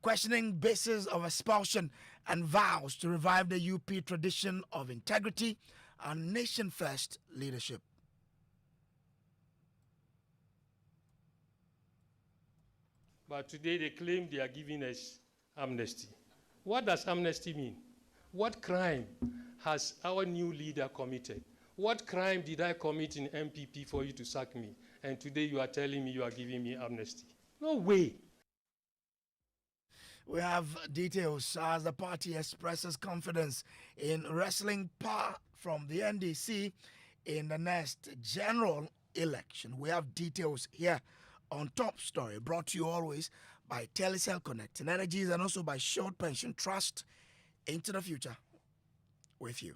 questioning basis of expulsion and vows to revive the UP tradition of integrity and nation-first leadership. But today they claim they are giving us amnesty. What does amnesty mean? What crime has our new leader committed? What crime did I commit in MPP for you to sack me? And today you are telling me you are giving me amnesty. No way. We have details as the party expresses confidence in wresting power from the NDC in the next general election. We have details here on Top Story, brought to you always by Telecel Connect and Energies, and also by Short Pension Trust. Into the future with you.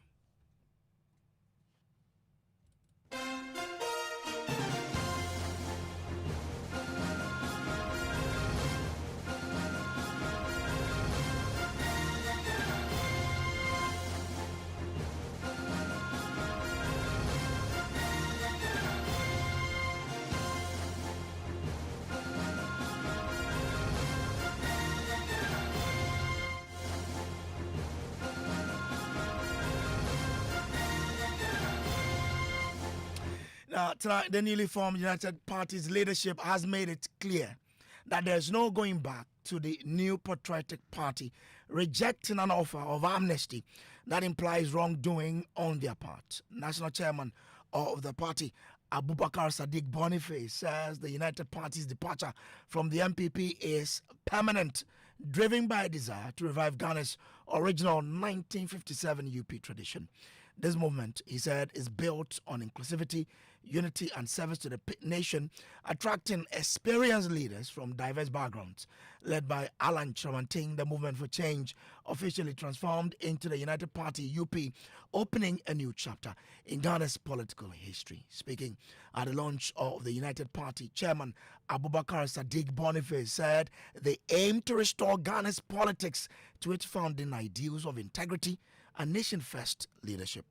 Tonight, the newly formed United Party's leadership has made it clear that there's no going back to the new patriotic party, rejecting an offer of amnesty that implies wrongdoing on their part. National chairman of the party, Abubakar Sadiq Boniface, says the United Party's departure from the MPP is permanent, driven by a desire to revive Ghana's original 1957 UP tradition. This movement, he said, is built on inclusivity, unity, and service to the nation, attracting experienced leaders from diverse backgrounds. Led by Alan Chamanting, the movement for change officially transformed into the United Party UP, opening a new chapter in Ghana's political history. Speaking at the launch of the United Party, Chairman Abubakar Sadiq Boniface said they aim to restore Ghana's politics to its founding ideals of integrity and nation-first leadership.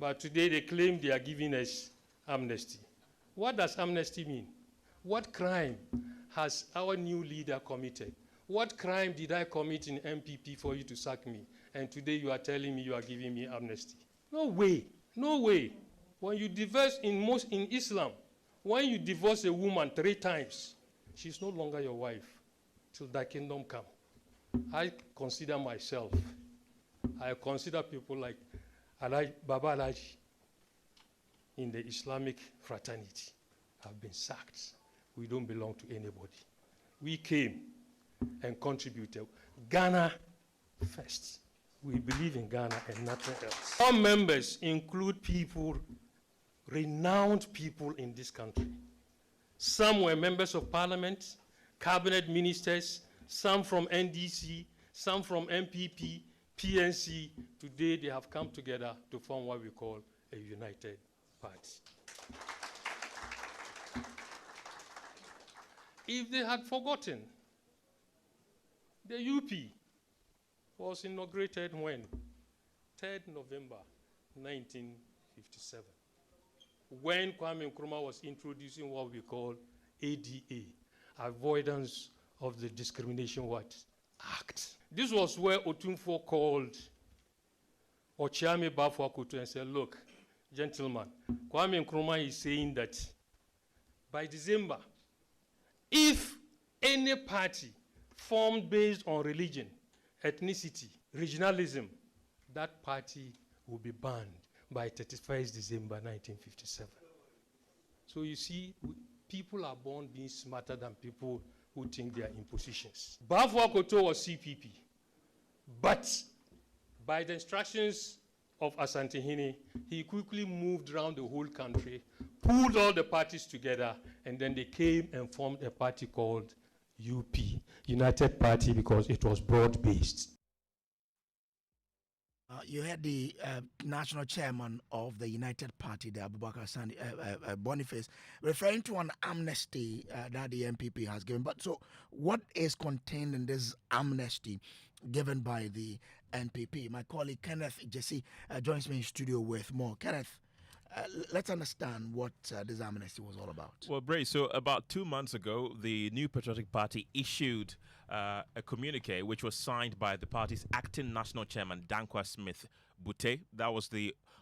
But today they claim they are giving us amnesty. What does amnesty mean? What crime has our new leader committed? What crime did I commit in MPP for you to sack me? And today you are telling me you are giving me amnesty. No way. No way. When you divorce in Islam, when you divorce a woman 3 times, she's no longer your wife till thy kingdom come. I consider myself, I consider people like Baba Alaji in the Islamic fraternity have been sacked. We don't belong to anybody. We came and contributed. Ghana first. We believe in Ghana and nothing else. Our members include people, renowned people in this country. Some were members of parliament, cabinet ministers, some from NDC, some from MPP, PNC. Today they have come together to form what we call a united party. If they had forgotten, the UP was inaugurated when? 3rd November 1957. When Kwame Nkrumah was introducing what we call ADA, Avoidance of the Discrimination Act. This was where Otunfo called Ochiame Bafwa and said, look, gentlemen, Kwame Nkrumah is saying that by December, if any party formed based on religion, ethnicity, regionalism, that party will be banned by 31st December 1957. So you see, people are born being smarter than people who think they are in positions. Bafwa Koto was CPP, but by the instructions of Asantehene, he quickly moved around the whole country, pulled all the parties together, and then they came and formed a party called UP, United Party, because it was broad-based. You had the national chairman of the United Party, the Abubakar Boniface, referring to an amnesty that the MPP has given. But so, what is contained in this amnesty given by the NPP? My colleague Kenneth Gyasi joins me in studio with more. Kenneth, Let's understand what this amnesty was all about. Well, Bray, so about 2 months ago, the New Patriotic Party issued a communique which was signed by the party's acting national chairman, Dankwa Smith Bute. That was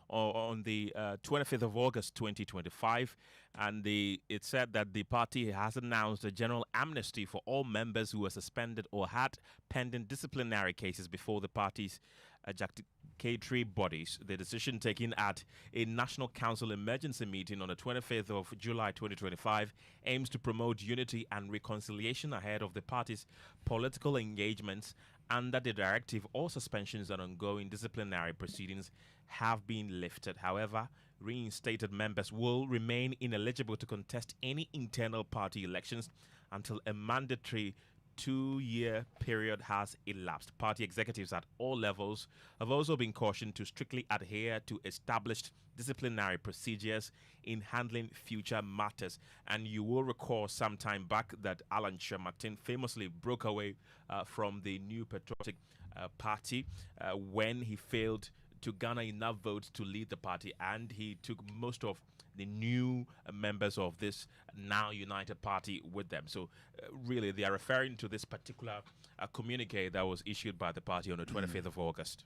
on the 25th of August 2025. And it said that the party has announced a general amnesty for all members who were suspended or had pending disciplinary cases before the party's adjudicatory bodies. The decision taken at a National Council emergency meeting on the 25th of July 2025 aims to promote unity and reconciliation ahead of the party's political engagements. Under the directive, all suspensions and ongoing disciplinary proceedings have been lifted. However, reinstated members will remain ineligible to contest any internal party elections until a mandatory 2-year period has elapsed. Party executives at all levels have also been cautioned to strictly adhere to established disciplinary procedures in handling future matters. And you will recall some time back that Alan Shermartin famously broke away from the New Patriotic Party when he failed to garner enough votes to lead the party, and he took most of the new members of this now united party with them. So really, they are referring to this particular communique that was issued by the party on the 25th of August.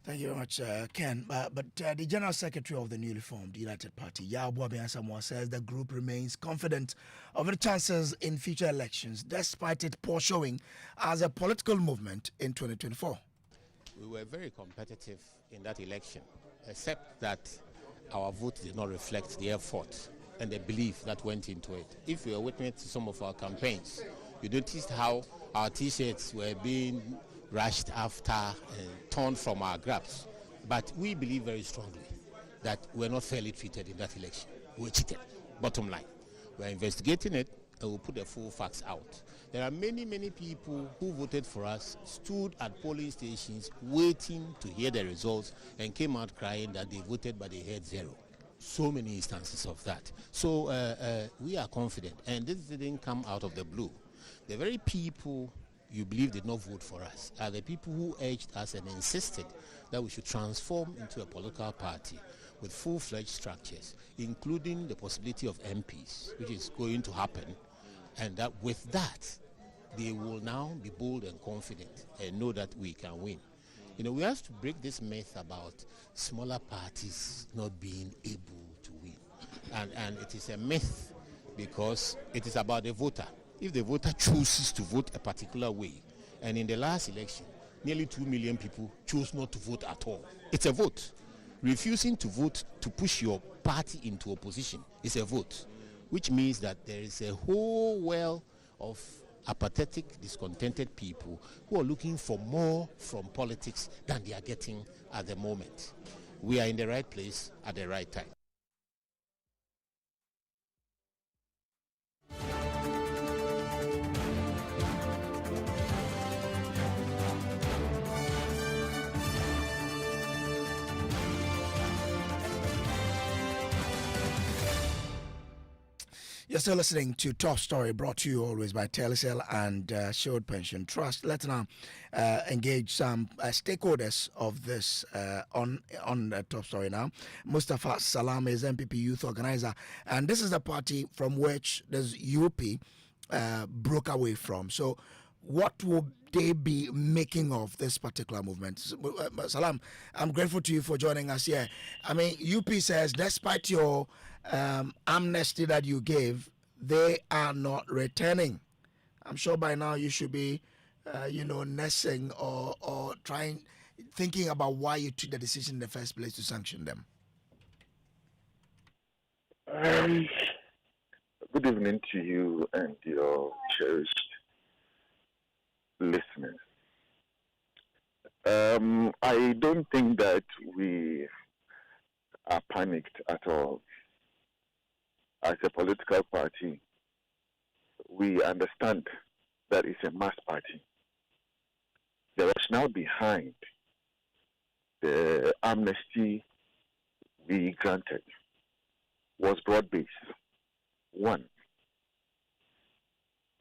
Thank you very much, Ken. But the General Secretary of the newly formed United Party, Yabu Abiyansamoah, says the group remains confident of the chances in future elections, despite its poor showing as a political movement in 2024. We were very competitive in that election, except that our vote did not reflect the effort and the belief that went into it. If you were witness to some of our campaigns, you noticed how our T-shirts were being rushed after and torn from our grabs. But we believe very strongly that we're not fairly treated in that election. We were cheated, bottom line. We're investigating it and we'll put the full facts out. There are many, many people who voted for us, stood at polling stations waiting to hear the results and came out crying that they voted but they heard zero. So many instances of that. So we are confident, and this didn't come out of the blue. The very people you believe did not vote for us are the people who urged us and insisted that we should transform into a political party with full-fledged structures, including the possibility of MPs, which is going to happen. And that with that, they will now be bold and confident and know that we can win. You know, we have to break this myth about smaller parties not being able to win. And it is a myth because it is about the voter. If the voter chooses to vote a particular way, and in the last election, nearly 2 million people chose not to vote at all. It's a vote. Refusing to vote to push your party into opposition is a vote, which means that there is a whole well of apathetic, discontented people who are looking for more from politics than they are getting at the moment. We are in the right place at the right time. You're still listening to Top Story, brought to you always by Telecel and Shield Pension Trust. Let's now engage some stakeholders of this on Top Story now. Mustafa Salam is MPP youth organizer, and this is the party from which this UP broke away from. So what will they be making of this particular movement? Salam, I'm grateful to you for joining us here. I mean, UP says despite your amnesty that you gave, they are not returning. I'm sure by now you should be, nursing or thinking about why you took the decision in the first place to sanction them. Good evening to you and your cherished listeners. I don't think that we are panicked at all. As a political party, we understand that it's a mass party. The rationale behind the amnesty we granted was broad-based. One,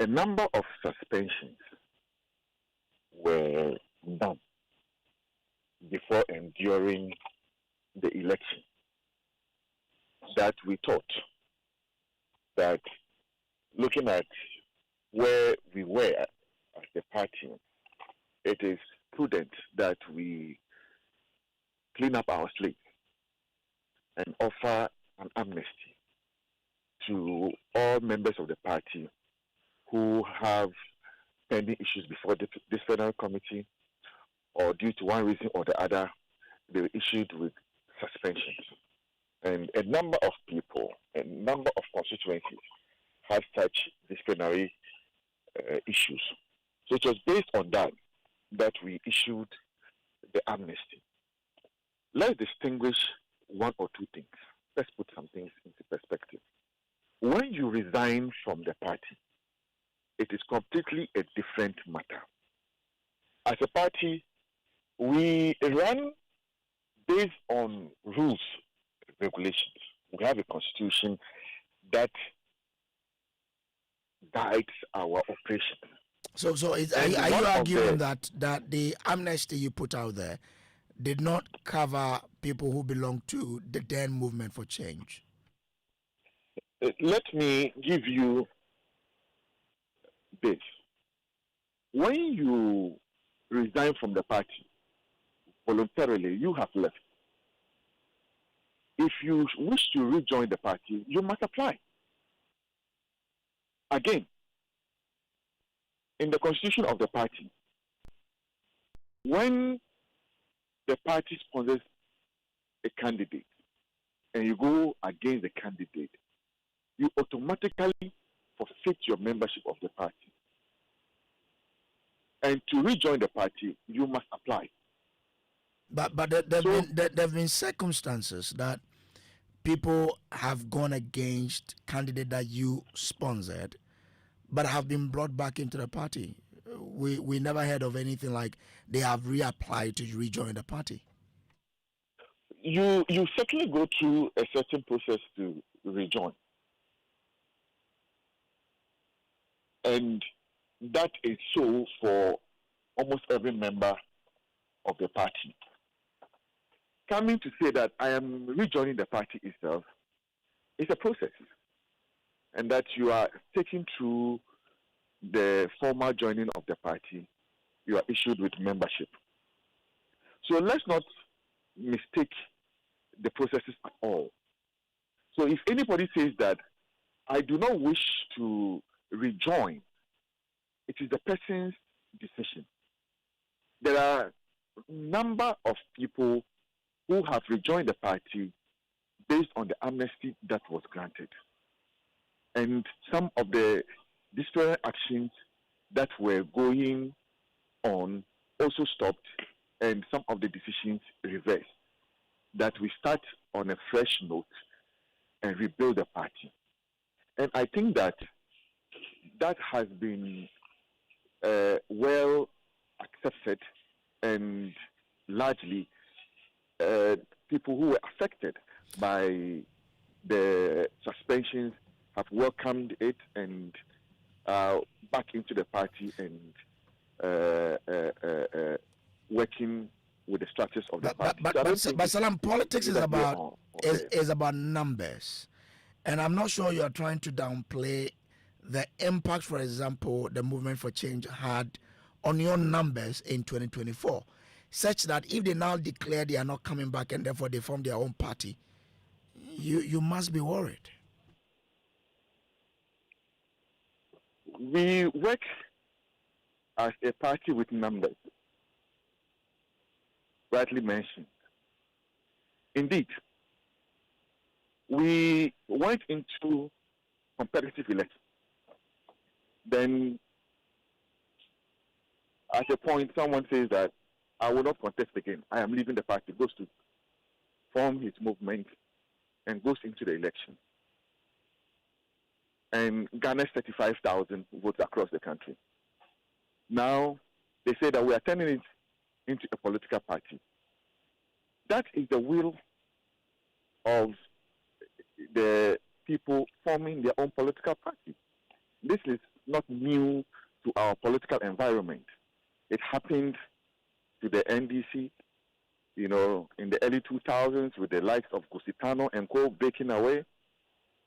a number of suspensions were done before and during the election. that we thought that looking at where we were as a party, it is prudent that we clean up our slate and offer an amnesty to all members of the party who have pending issues before this federal committee, or due to one reason or the other, they were issued with suspensions. And a number of people, a number of constituencies have such disciplinary issues. So it was based on that we issued the amnesty. Let's distinguish one or two things. Let's put some things into perspective. When you resign from the party, it is completely a different matter. As a party, we run based on rules, regulations. We have a constitution that guides our operation. So are you arguing that the amnesty you put out there did not cover people who belong to the then movement for change? Let me give you this. When you resign from the party voluntarily, you have left. If you wish to rejoin the party, you must apply. Again, in the constitution of the party, when the party sponsors a candidate and you go against the candidate, you automatically forfeit your membership of the party. And to rejoin the party, you must apply. But there have been circumstances that people have gone against candidate that you sponsored, but have been brought back into the party. We never heard of anything like they have reapplied to rejoin the party. You certainly go through a certain process to rejoin. And that is so for almost every member of the party. Coming to say that I am rejoining the party itself is a process, and that you are taken through the formal joining of the party, you are issued with membership. So let's not mistake the processes at all. So if anybody says that I do not wish to rejoin, it is the person's decision. There are a number of people who have rejoined the party based on the amnesty that was granted. And some of the disciplinary actions that were going on also stopped, and some of the decisions reversed. That we start on a fresh note and rebuild the party. And I think that has been well accepted, and largely people who were affected by the suspensions have welcomed it and back into the party and working with the structures of the party. But Salam, politics is about numbers, and I'm not sure you are trying to downplay the impact, for example, the movement for change had on your numbers in 2024, such that if they now declare they are not coming back and therefore they form their own party, you must be worried. We work as a party with numbers, rightly mentioned. Indeed, we went into competitive elections. Then, at a point, someone says that I will not contest again. I am leaving the party, goes to form his movement and goes into the election. And garners 35,000 votes across the country. Now, they say that we are turning it into a political party. That is the will of the people forming their own political party. This is not new to our political environment. It happened to the NDC. in the early 2000s with the likes of Kusitano and Co. breaking away,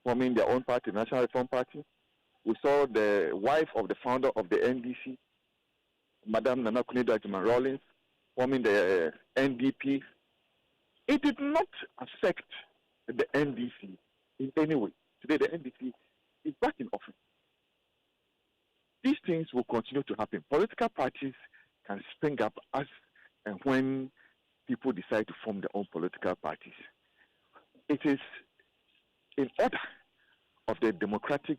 forming their own party, National Reform Party. We saw the wife of the founder of the NDC, Madam Nana Kunido Ajuman Rawlings, forming the NDP. It did not affect the NDC in any way. Today, the NDC is back in office. These things will continue to happen. Political parties can spring up as and when people decide to form their own political parties. It is in order of the democratic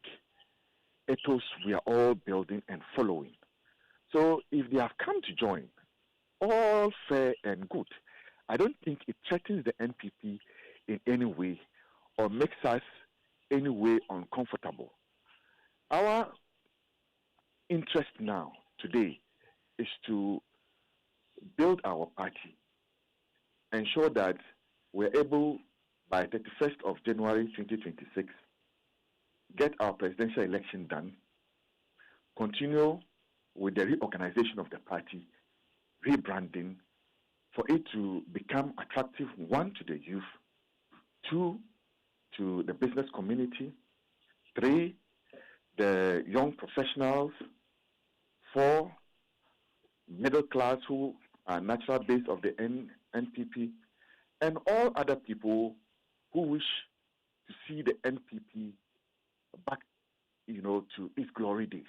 ethos we are all building and following. So if they have come to join, all fair and good. I don't think it threatens the NPP in any way or makes us any way uncomfortable. Our interest now, today, is to build our party, ensure that we're able, by 31st of January 2026, get our presidential election done, continue with the reorganization of the party, rebranding, for it to become attractive, one, to the youth, two, to the business community, three, the young professionals, four, middle class who are natural base of the NPP, and all other people who wish to see the NPP back, to its glory days.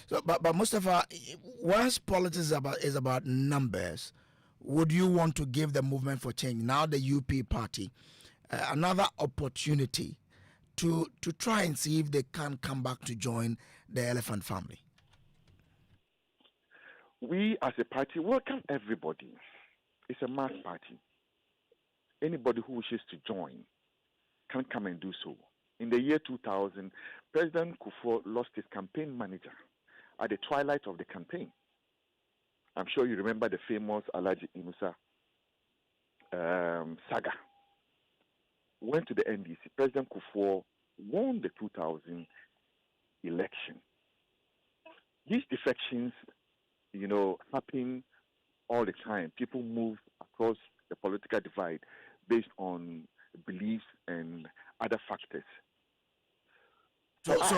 So, but Mustafa, once politics is about numbers, would you want to give the Movement for Change, now the UP party, another opportunity to try and see if they can come back to join the Elephant family? We as a party welcome everybody. It's a mass party. Anybody who wishes to join can come and do so. In the year 2000, President Kufuor lost his campaign manager at the twilight of the campaign. I'm sure you remember the famous Alhaji Inusa saga. Went to the NDC. President Kufuor won the 2000 election. These defections, happen all the time. People move across the political divide based on beliefs and other factors.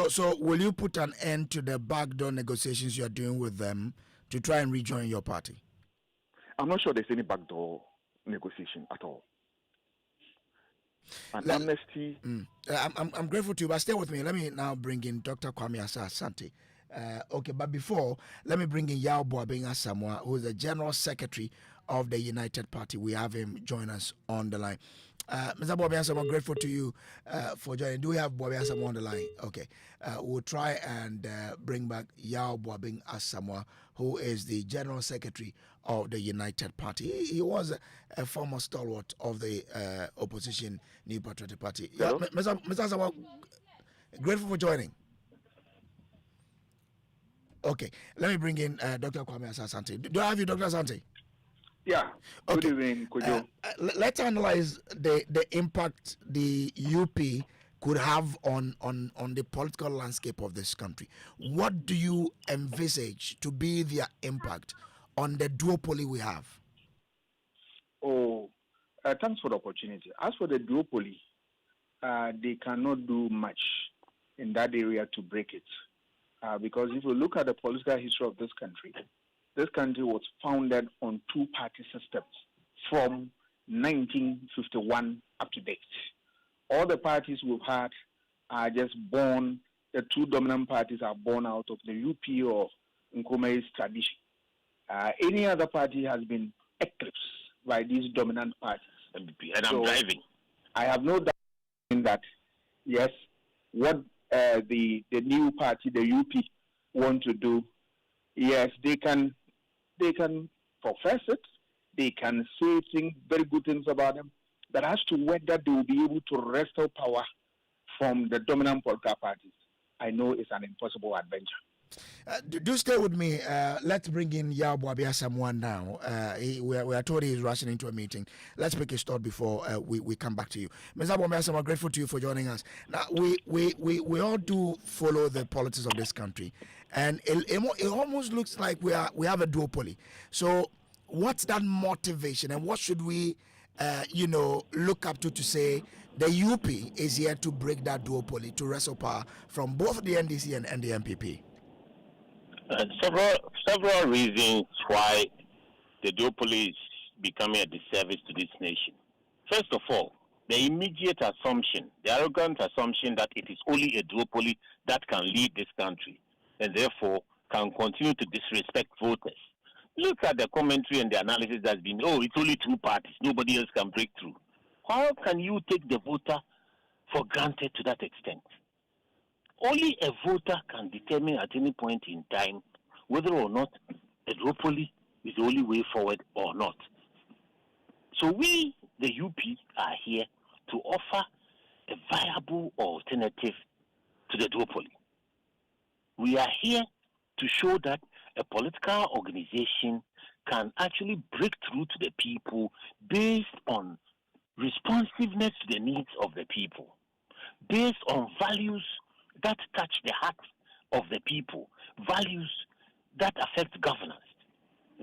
So will you put an end to the backdoor negotiations you're doing with them to try and rejoin your party? I'm not sure there's any backdoor negotiation at all. An amnesty. I'm grateful to you, but stay with me. Let me now bring in Dr. Kwame Asante. Okay, but before, let me bring in Yao Boabing Asamoah, who is the General Secretary of the United Party. We have him join us on the line. Mr. Boabing Asamoah, grateful to you for joining. Do we have Boabing Asamoah on the line? Okay. We'll try and bring back Yao Boabing Asamoah, who is the General Secretary of the United Party. He was a former stalwart of the opposition New Patriotic Party. Yeah, Mr. Asamoah, grateful for joining. Okay, let me bring in Dr. Kwame Asante. Do I have you, Dr. Asante? Yeah. Okay. Good evening, Kojo. Let's analyze the impact the UP could have on the political landscape of this country. What do you envisage to be their impact on the duopoly we have? Thanks for the opportunity. As for the duopoly, they cannot do much in that area to break it. Because if you look at the political history of this country was founded on two-party systems from 1951 up to date. All the parties we've had are just born, the two dominant parties are born out of the UP or Nkome's tradition. Any other party has been eclipsed by these dominant parties. And I'm driving. I have no doubt in that, yes, what the new party, the UP, want to do, yes, they can profess it, they can say very good things about them, but as to whether they will be able to wrestle power from the dominant political parties, I know it's an impossible adventure. Do stay with me. Let's bring in Yao Boabing Asamoah now. We are told he's rushing into a meeting. Let's make a start before we come back to you. Mr. Boabing Asamoah, grateful to you for joining us. Now, we all do follow the politics of this country, and it almost looks like we have a duopoly. So What's that motivation, and what should we, look up to say the UP is here to break that duopoly, to wrestle power from both the NDC and the MPP? Several reasons why the duopoly is becoming a disservice to this nation. First of all, the immediate assumption, the arrogant assumption that it is only a duopoly that can lead this country and therefore can continue to disrespect voters. Look at the commentary and the analysis that's been, it's only two parties, nobody else can break through. How can you take the voter for granted to that extent? Only a voter can determine at any point in time whether or not a duopoly is the only way forward or not. So we, the UP, are here to offer a viable alternative to the duopoly. We are here to show that a political organization can actually break through to the people based on responsiveness to the needs of the people, based on values that touch the heart of the people, values that affect governance,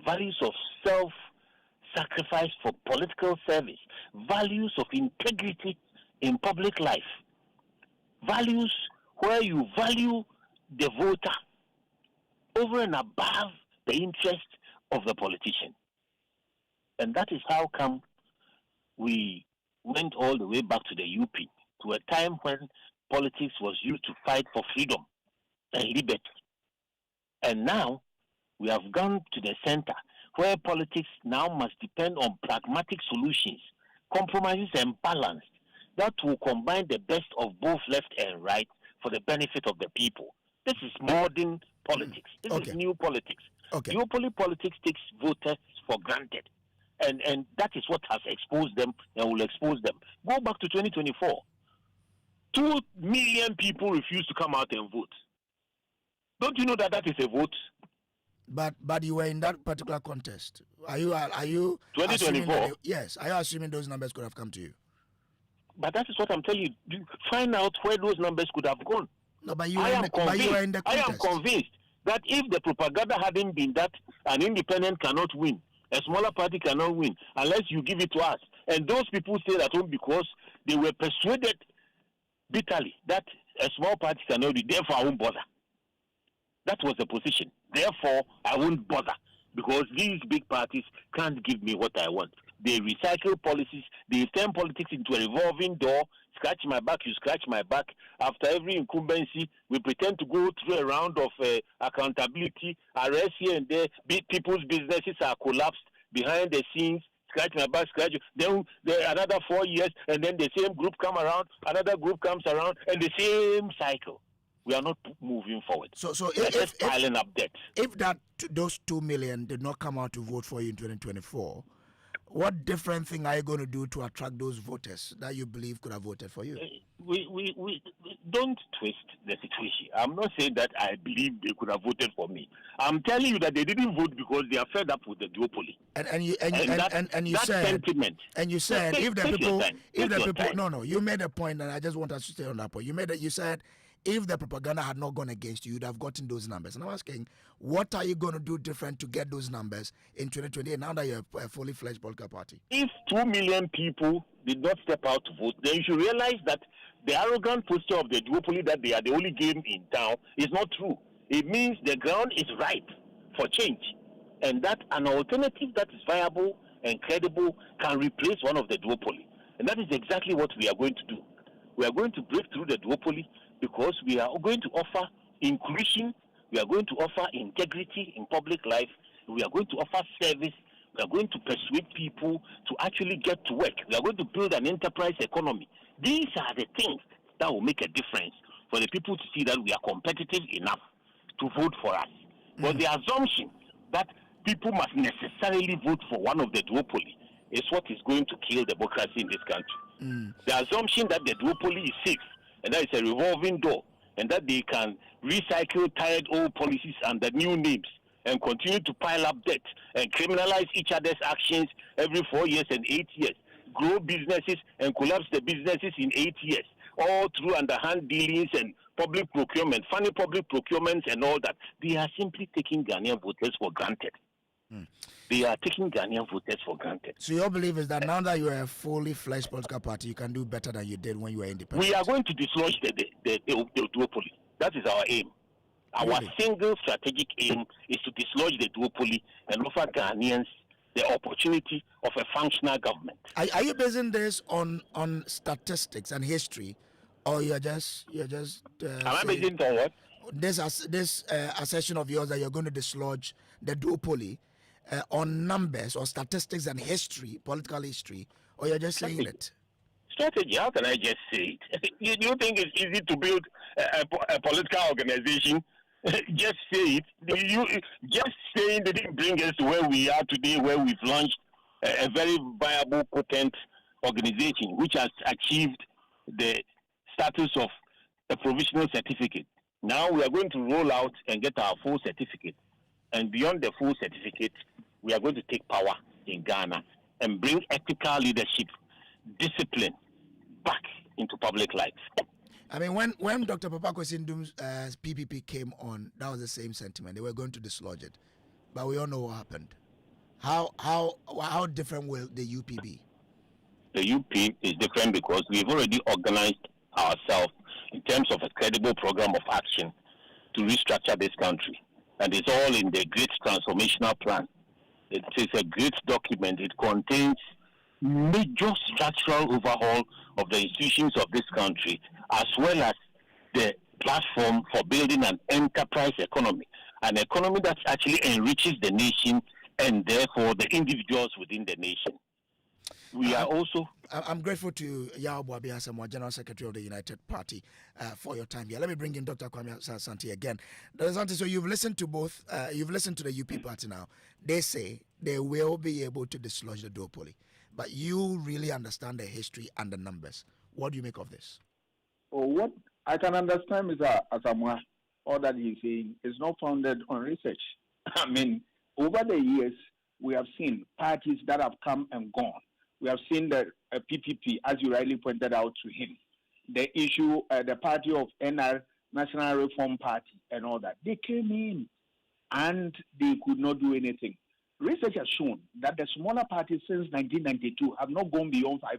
values of self-sacrifice for political service, values of integrity in public life, values where you value the voter over and above the interest of the politician. And that is how come we went all the way back to the UP, to a time when politics was used to fight for freedom and liberty. And now we have gone to the center, where politics now must depend on pragmatic solutions, compromises and balance that will combine the best of both left and right for the benefit of the people. This is modern politics. This is new politics. Duopoly politics takes voters for granted. And that is what has exposed them and will expose them. Go back to 2024. 2 million people refused to come out and vote. Don't you know that that is a vote? But you were in that particular contest. Are you 2024? Yes. Are you assuming those numbers could have come to you? But that is what I'm telling you. Find out where those numbers could have gone. No, but you were in the contest. I am convinced that if the propaganda hadn't been that an independent cannot win, a smaller party cannot win unless you give it to us. And those people stayed at home because they were persuaded bitterly that a small party cannot win. Therefore, I won't bother. That was the position. Therefore, I won't bother because these big parties can't give me what I want. They recycle policies. They turn politics into a revolving door. Scratch my back, you scratch my back. After every incumbency, we pretend to go through a round of accountability, arrest here and there. People's businesses are collapsed behind the scenes. Scratch my back, scratch you. Then another 4 years, and then the same group come around, another group comes around, and the same cycle. We are not moving forward. So if piling up debt. If those 2 million did not come out to vote for you in 2024, what different thing are you going to do to attract those voters that you believe could have voted for you? We don't twist the situation. I'm not saying that I believe they could have voted for me. I'm telling you that they didn't vote because they are fed up with the duopoly. You said if the people you made a point, and I just want us to stay on that point. You said if the propaganda had not gone against you, you'd have gotten those numbers. And I'm asking, what are you going to do different to get those numbers in 2028 now that you're a fully fledged political party? If 2 million people did not step out to vote, then you should realize that the arrogant posture of the duopoly that they are the only game in town is not true. It means the ground is ripe for change, and that an alternative that is viable and credible can replace one of the duopoly. And that is exactly what we are going to do. We are going to break through the duopoly because we are going to offer inclusion, we are going to offer integrity in public life, we are going to offer service, we are going to persuade people to actually get to work. We are going to build an enterprise economy. These are the things that will make a difference for the people to see that we are competitive enough to vote for us. But the assumption that people must necessarily vote for one of the duopoly is what is going to kill democracy in this country. The assumption that the duopoly is safe, and that it's a revolving door, and that they can recycle tired old policies under new names and continue to pile up debt and criminalize each other's actions every 4 years and 8 years, grow businesses and collapse the businesses in 8 years, all through underhand dealings and public procurement, funny public procurements and all that. They are simply taking Ghanaian voters for granted. They are taking Ghanaian voters for granted. So your belief is that now that you are a fully fledged political party, you can do better than you did when you were independent? We are going to dislodge the duopoly. That is our aim. Our Really? single strategic aim is to dislodge the duopoly and offer Ghanaians the opportunity of a functional government. Are you basing this on statistics and history, or you're just Am I saying basing it on what? this assertion of yours that you're going to dislodge the duopoly on numbers or statistics and history, political history, or you're just saying it? Strategy, how can I just say it? You think it's easy to build a political organization? Just say it. Just saying they didn't bring us to where we are today, where we've launched a very viable, potent organization, which has achieved the status of a provisional certificate. Now we are going to roll out and get our full certificate. And beyond the full certificate, we are going to take power in Ghana and bring ethical leadership, discipline back into public life. I mean, when Dr. Papa Kwesindum's PPP came on, that was the same sentiment. They were going to dislodge it, but we all know what happened. How different will the UP be? The UP is different because we've already organized ourselves in terms of a credible program of action to restructure this country, and it's all in the great transformational plan. It is a great document. It contains major structural overhaul of the institutions of this country, as well as the platform for building an enterprise economy, an economy that actually enriches the nation and therefore the individuals within the nation. We are also... I'm grateful to Yao Boabi Asamoah, General Secretary of the United Party, for your time here. Let me bring in Dr. Kwame Asante again. Dr. Asante, so you've listened to both, you've listened to the UP party now. They say they will be able to dislodge the duopoly, but you really understand the history and the numbers. What do you make of this? What I can understand, Mr. Asamoah, all that he's saying is not founded on research. I mean, over the years, we have seen parties that have come and gone. We have seen the PPP, as you rightly pointed out to him, the issue, the party of NR, National Reform Party, and all that. They came in and they could not do anything. Research has shown that the smaller parties since 1992 have not gone beyond 5%.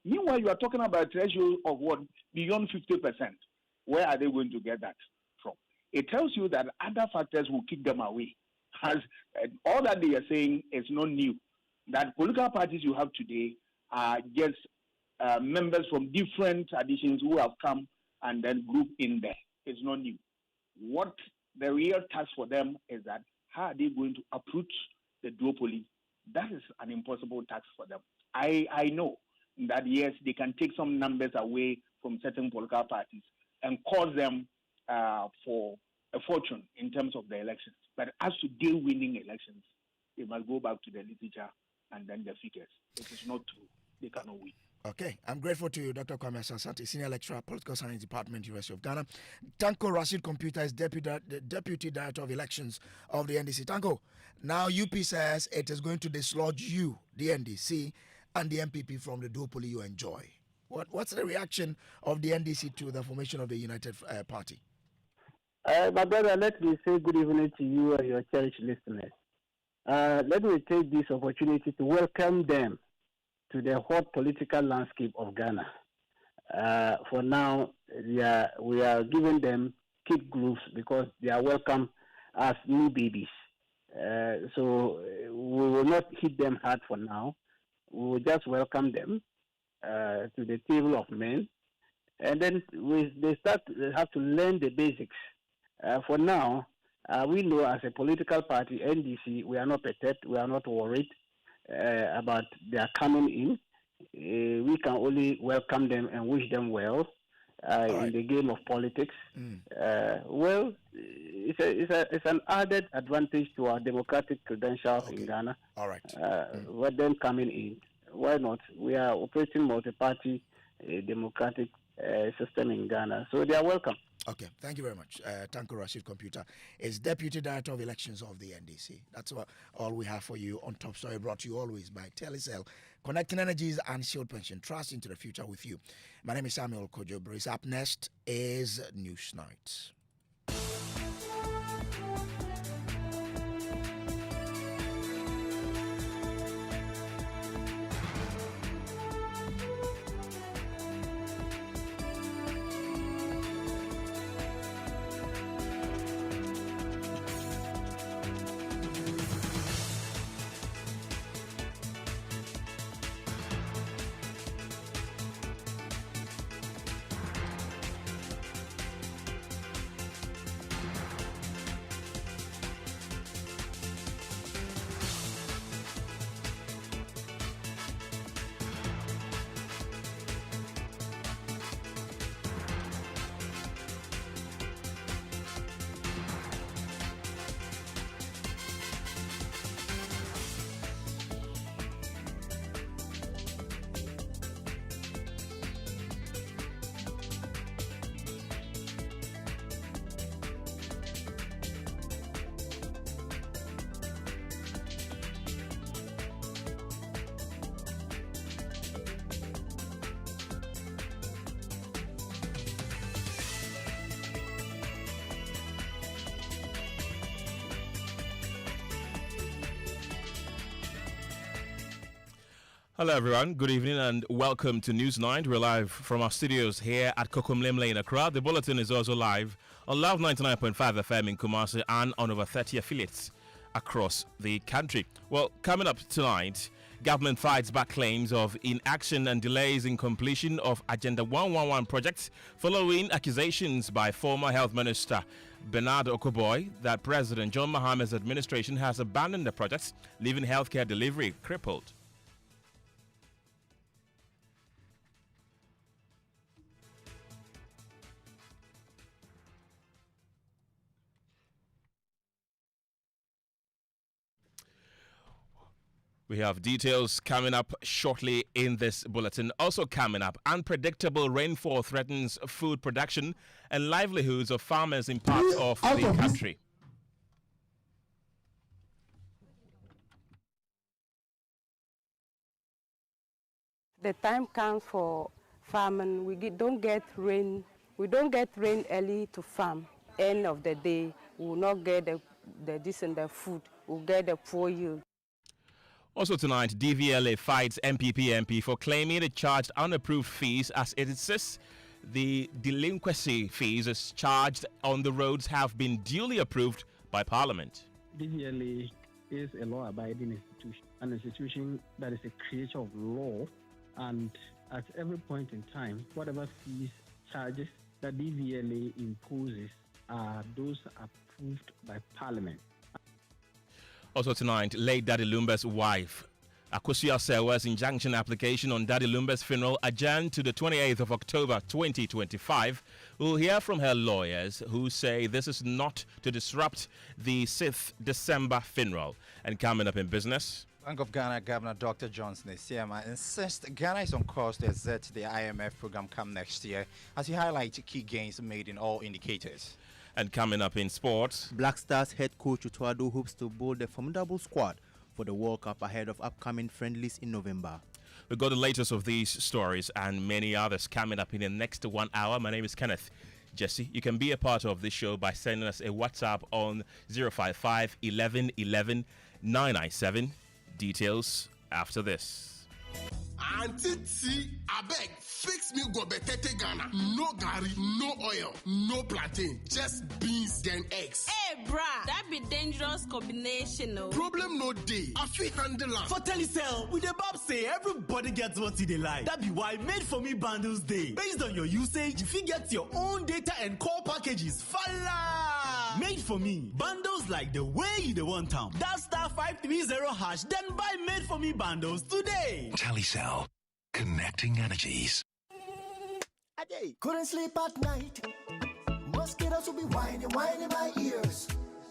Meanwhile, you are talking about a threshold of what? Beyond 50%. Where are they going to get that from? It tells you that other factors will keep them away. As all that they are saying is not new. That political parties you have today are just members from different traditions who have come and then grouped in there. It's not new. What the real task for them is that how are they going to uproot the duopoly? That is an impossible task for them. I know that, yes, they can take some numbers away from certain political parties and cause them for a fortune in terms of the elections. But as to they winning elections, they must go back to the literature and then the figures. It is not true. They cannot win. Okay, I'm grateful to you, Dr. Kwame Asante, Senior Lecturer, Political Science Department, University of Ghana. Tanko Rashid Computer is Deputy Director of Elections of the NDC. Tanko, now UP says it is going to dislodge you, the NDC, and the MPP from the duopoly you enjoy. What's the reaction of the NDC to the formation of the United Party? My brother, let me say good evening to you and your cherished listeners. Let me take this opportunity to welcome them to the hot political landscape of Ghana. For now, we are giving them kid groups because they are welcome as new babies. So we will not hit them hard for now. We will just welcome them to the table of men. And then they have to learn the basics. For now, we know as a political party, NDC, we are not perturbed, we are not worried about their coming in. We can only welcome them and wish them well in the game of politics. Well, it's an added advantage to our democratic credentials in Ghana. All right. With them coming in, why not? We are operating multi-party democratic system in Ghana, so they are welcome. Okay, thank you very much. Tanko Rashid Computer is Deputy Director of Elections of the NDC. That's all we have for you on Top Story, brought to you always by Telecel, connecting energies and Shield Pension. Trust into the future with you. My name is Samuel Kojo. Brace up next is News Night. Hello, everyone. Good evening and welcome to News 9. We're live from our studios here at Kokomlemle in Accra. The bulletin is also live on Love 99.5 FM in Kumasi and on over 30 affiliates across the country. Well, coming up tonight, government fights back claims of inaction and delays in completion of Agenda 111 projects following accusations by former Health Minister Bernard Okoboy that President John Maham's administration has abandoned the projects, leaving healthcare delivery crippled. We have details coming up shortly in this bulletin. Also coming up, unpredictable rainfall threatens food production and livelihoods of farmers in parts of the country. The time comes for farming. We don't get rain. We don't get rain early to farm. End of the day, we will not get the food. We'll get the poor yield. Also tonight, DVLA fights MPP MP for claiming it charged unapproved fees as it insists the delinquency fees as charged on the roads have been duly approved by Parliament. DVLA is a law-abiding institution, an institution that is a creature of law, and at every point in time, whatever fees, charges that DVLA imposes are those approved by Parliament. Also tonight, late Daddy Lumba's wife, Akosia Sewa's injunction application on Daddy Lumba's funeral adjourned to the 28th of October 2025. We'll hear from her lawyers who say this is not to disrupt the 6th December funeral. And coming up in business, Bank of Ghana Governor Dr. Johnson Esiama insists Ghana is on course to exit the IMF program come next year as he highlights key gains made in all indicators. And coming up in sports, Black Stars head coach Utuado hopes to build a formidable squad for the World Cup ahead of upcoming friendlies in November. We've got the latest of these stories and many others coming up in the next 1 hour. My name is Kenneth. Gyasi, you can be a part of this show by sending us a WhatsApp on 055 11 11 997. Details after this. Auntie T, I beg, fix me go betete Ghana. No gari, no oil, no plantain, just beans then eggs. Hey, brah, that be dangerous combination, no. Problem no day. I feel handle am. For Telecel, with the Bob say everybody gets what they like. That be why Made For Me bundles day. Based on your usage, if you get your own data and call packages, falla! Made For Me bundles like the way you want them. That *530# then buy Made For Me bundles today. Telecel, connecting energies. Couldn't sleep at night. Mosquitoes will be whining my ears,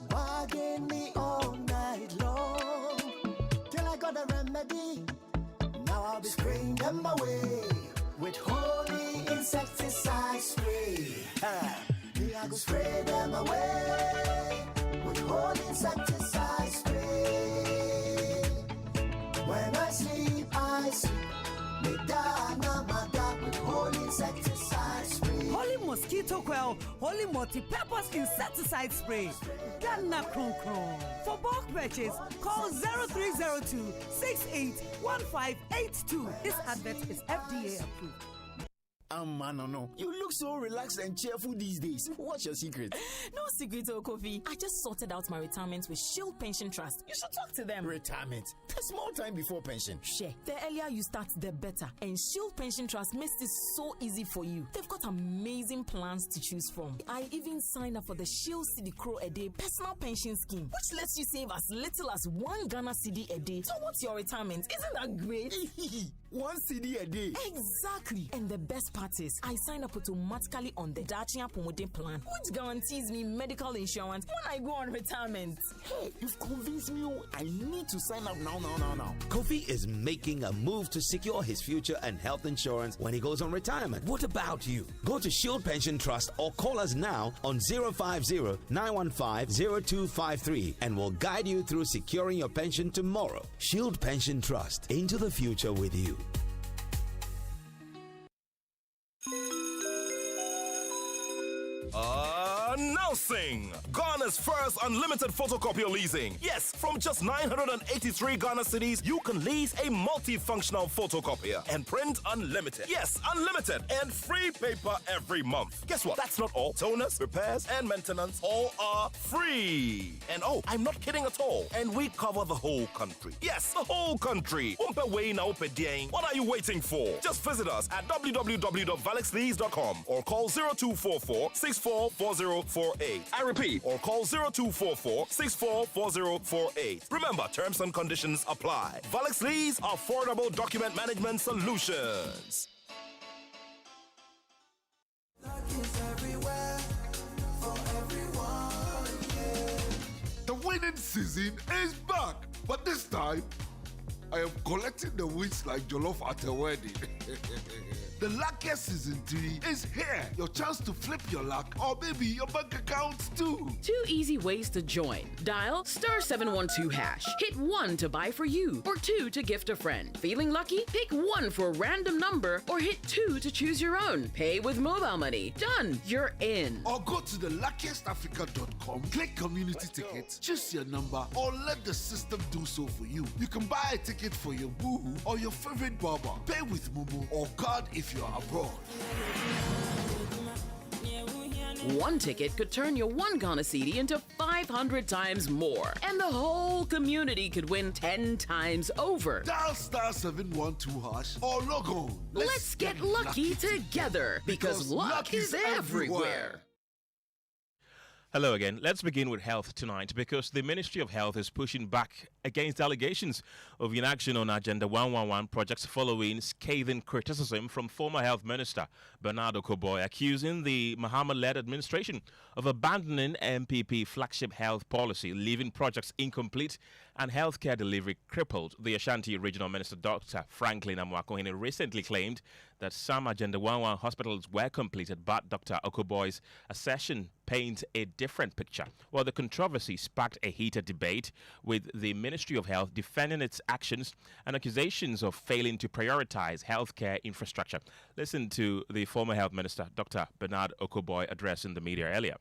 bugging me all night long. Till I got a remedy. Now I'll be spraying them away with holy insecticide spray. Me I go spray them away with holy insecticide spray. When I sleep, me da na ma da with holy insecticide spray. Holy mosquito coil, holy multi-purpose insecticide spray. Ghana Kron Kron. For bulk purchase, call 0302 681582. This advert is FDA approved. No. You look so relaxed and cheerful these days. What's your secret? No secret, Kofi. I just sorted out my retirement with Shield Pension Trust. You should talk to them. Retirement? There's more time before pension. Share. The earlier you start, the better. And Shield Pension Trust makes this so easy for you. They've got amazing plans to choose from. I even signed up for the Shield Cedi Crow a Day personal pension scheme, which lets you save as little as 1 Ghana Cedi a day towards your retirement. Isn't that great? 1 cedi a day. Exactly. And the best part is, I sign up automatically on the Dachia Promoting Plan, which guarantees me medical insurance when I go on retirement. Hey, you've convinced me. I need to sign up now. Kofi is making a move to secure his future and health insurance when he goes on retirement. What about you? Go to Shield Pension Trust or call us now on 050-915-0253 and we'll guide you through securing your pension tomorrow. Shield Pension Trust, into the future with you. Now Announcing Ghana's first unlimited photocopier leasing. Yes, from just 983 Ghana cedis, you can lease a multifunctional photocopier and print unlimited. Yes, unlimited and free paper every month. Guess what? That's not all. Toners, repairs, and maintenance all are free. And oh, I'm not kidding at all. And we cover the whole country. Yes, the whole country. What are you waiting for? Just visit us at www.valexlease.com or call 0244 644048. I repeat, or call 0244 644048. Remember, terms and conditions apply. Valex Lease, affordable document management solutions. The winning season is back, but this time I am collecting the wins like Jollof at a wedding. The luckiest season 3 is here. Your chance to flip your luck or maybe your bank account too. 2 easy ways to join. Dial *712#. Hit 1 to buy for you or 2 to gift a friend. Feeling lucky? Pick 1 for a random number or hit 2 to choose your own. Pay with mobile money. Done. You're in. Or go to the luckiestafrica.com, click community tickets, choose your number, or let the system do so for you. You can buy a ticket for your boo or your favorite barber. Pay with Momo or card if you're abroad. 1 ticket could turn your 1 Ghana cedi into 500 times more. And the whole community could win 10 times over. Dial *712# or log on. Let's get lucky together because luck is everywhere. Hello again. Let's begin with health tonight because the Ministry of Health is pushing back against allegations of inaction on Agenda 111 projects following scathing criticism from former Health Minister Bernard Okoboy, accusing the Mahama-led administration of abandoning MPP flagship health policy, leaving projects incomplete and healthcare delivery crippled. The Ashanti Regional Minister Dr. Franklin Amwakohene recently claimed that some Agenda 111 hospitals were completed, but Dr. Okoboy's assertion paints a different picture. Well, the controversy sparked a heated debate, with the Ministry of Health defending its actions and accusations of failing to prioritize healthcare infrastructure. Listen to the former Health Minister, Dr. Bernard Okoboy, addressing the media earlier.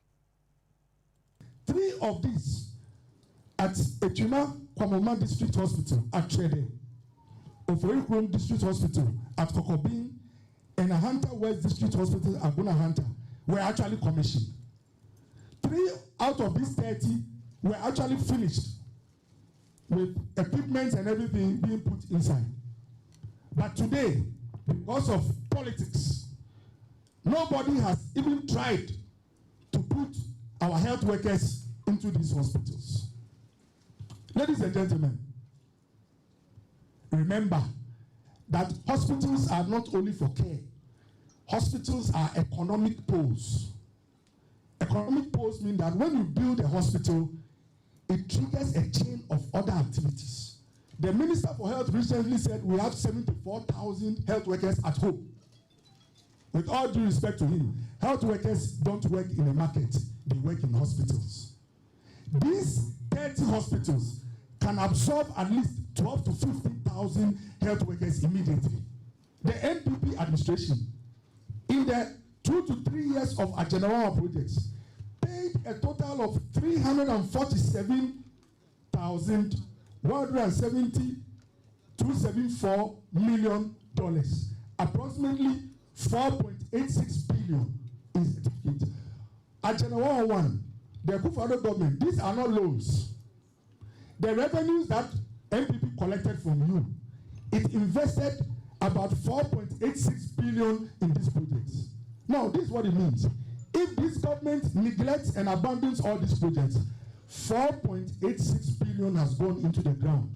3 of these at Ejima Kwamoma District Hospital at Trede, Ofori District Hospital at Kokobin, and Ahanta West District Hospital at Gunahanta were actually commissioned. 3 out of these 30 were actually finished with equipment and everything being put inside. But today, because of politics, nobody has even tried to put our health workers into these hospitals. Ladies and gentlemen, remember that hospitals are not only for care. Hospitals are economic poles. Economic poles mean that when you build a hospital, it triggers a chain of other activities. The Minister for Health recently said we have 74,000 health workers at home. With all due respect to him, health workers don't work in a market, they work in hospitals. These 30 hospitals can absorb at least 12 to 15,000 health workers immediately. The NPP administration, in the 2 to 3 years of Agenda projects, paid a total of $347,174 million. Approximately 4.86 billion is the ticket. Agenda 101, the Akufo-Addo government, these are not loans. The revenues that MPP collected from you, it invested about 4.86 billion in these projects. Now, this is what it means. If this government neglects and abandons all these projects, 4.86 billion has gone into the ground.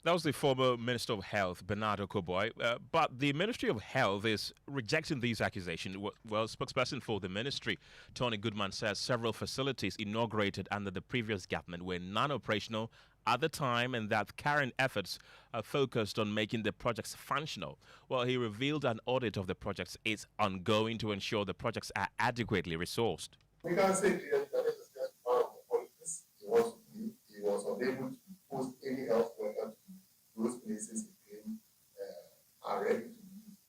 That was the former Minister of Health, Bernard Okoboy. But the Ministry of Health is rejecting these accusations. Well, spokesperson for the ministry, Tony Goodman, says several facilities inaugurated under the previous government were non-operational at the time and that current efforts are focused on making the projects functional. Well, he revealed an audit of the projects is ongoing to ensure the projects are adequately resourced. We can say clearly that this is just part of the politics. He was unable to post any health worker to those places he claimed are ready to use.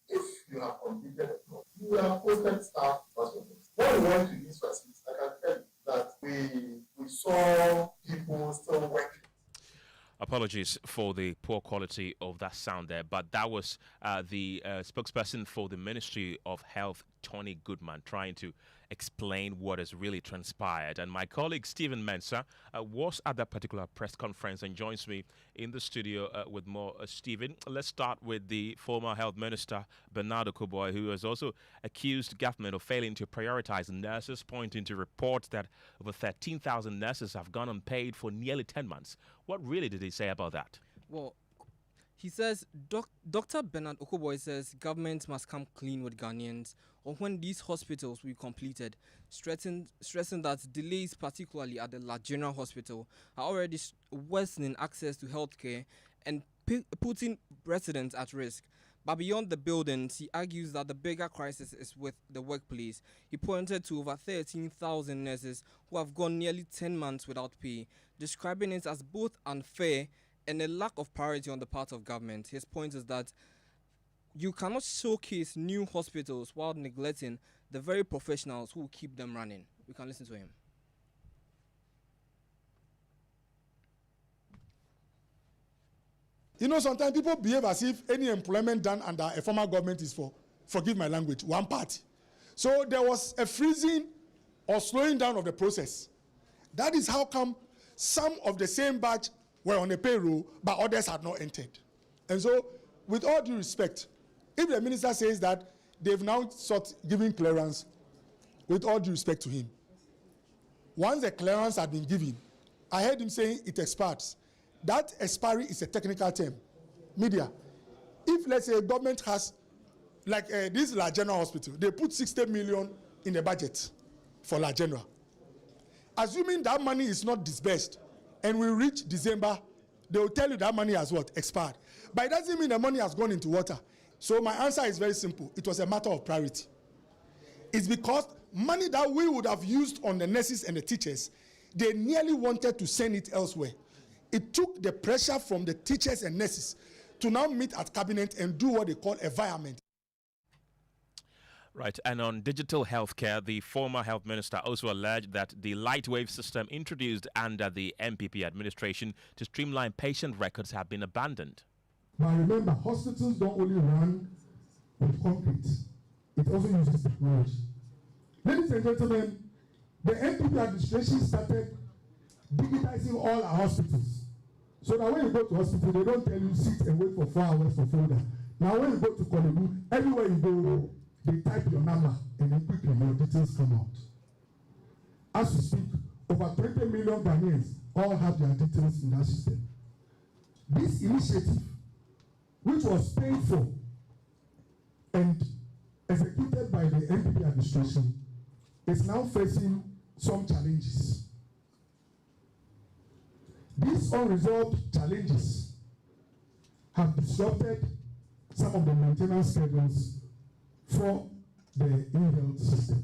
If you have completed the project, you have posted staff hospitals. What we want to use for Apologies for the poor quality of that sound there, but that was the spokesperson for the Ministry of Health, Tony Goodman, trying to explain what has really transpired. And my colleague Stephen Mensah was at that particular press conference and joins me in the studio with more. Stephen, let's start with the former Health Minister, Bernardo Kojo, who has also accused government of failing to prioritize nurses, pointing to reports that over 13,000 nurses have gone unpaid for nearly 10 months. What really did he say about that? Well, he says, Dr. Bernard Okoboy says government must come clean with Ghanaians on when these hospitals will be completed, stressing that delays, particularly at the La General Hospital, are already worsening access to healthcare and putting residents at risk. But beyond the buildings, he argues that the bigger crisis is with the workplace. He pointed to over 13,000 nurses who have gone nearly 10 months without pay, describing it as both unfair and a lack of priority on the part of government. His point is that you cannot showcase new hospitals while neglecting the very professionals who keep them running. We can listen to him. You know, sometimes people behave as if any employment done under a former government is for, forgive my language, one party. So there was a freezing or slowing down of the process. That is how come some of the same batch were on a payroll, but others had not entered. And so, with all due respect, if the minister says that they've now sought giving clearance, with all due respect to him, once the clearance had been given, I heard him saying it expires. That expiry is a technical term. Media. If, let's say, a government has, like this La General Hospital, they put 60 million in the budget for La General. Assuming that money is not disbursed, and we reach December, they will tell you that money has what? Expired. But it doesn't mean the money has gone into water. So my answer is very simple. It was a matter of priority. It's because money that we would have used on the nurses and the teachers, they nearly wanted to send it elsewhere. It took the pressure from the teachers and nurses to now meet at cabinet and do what they call environment. Right, and on digital healthcare, the former health minister also alleged that the lightwave system introduced under the MPP administration to streamline patient records have been abandoned. But remember, hospitals don't only run with concrete. It also uses technology. Ladies and gentlemen, the MPP administration started digitizing all our hospitals. So that when you go to hospital, they don't tell you sit and wait for 4 hours for folder. Now when you go to Kojo, everywhere you go, they type your number and then quickly your details come out. As we speak, over 20 million Ghanaians all have their details in that system. This initiative, which was paid for and executed by the MPP administration, is now facing some challenges. These unresolved challenges have disrupted some of the maintenance schedules for the e-health system.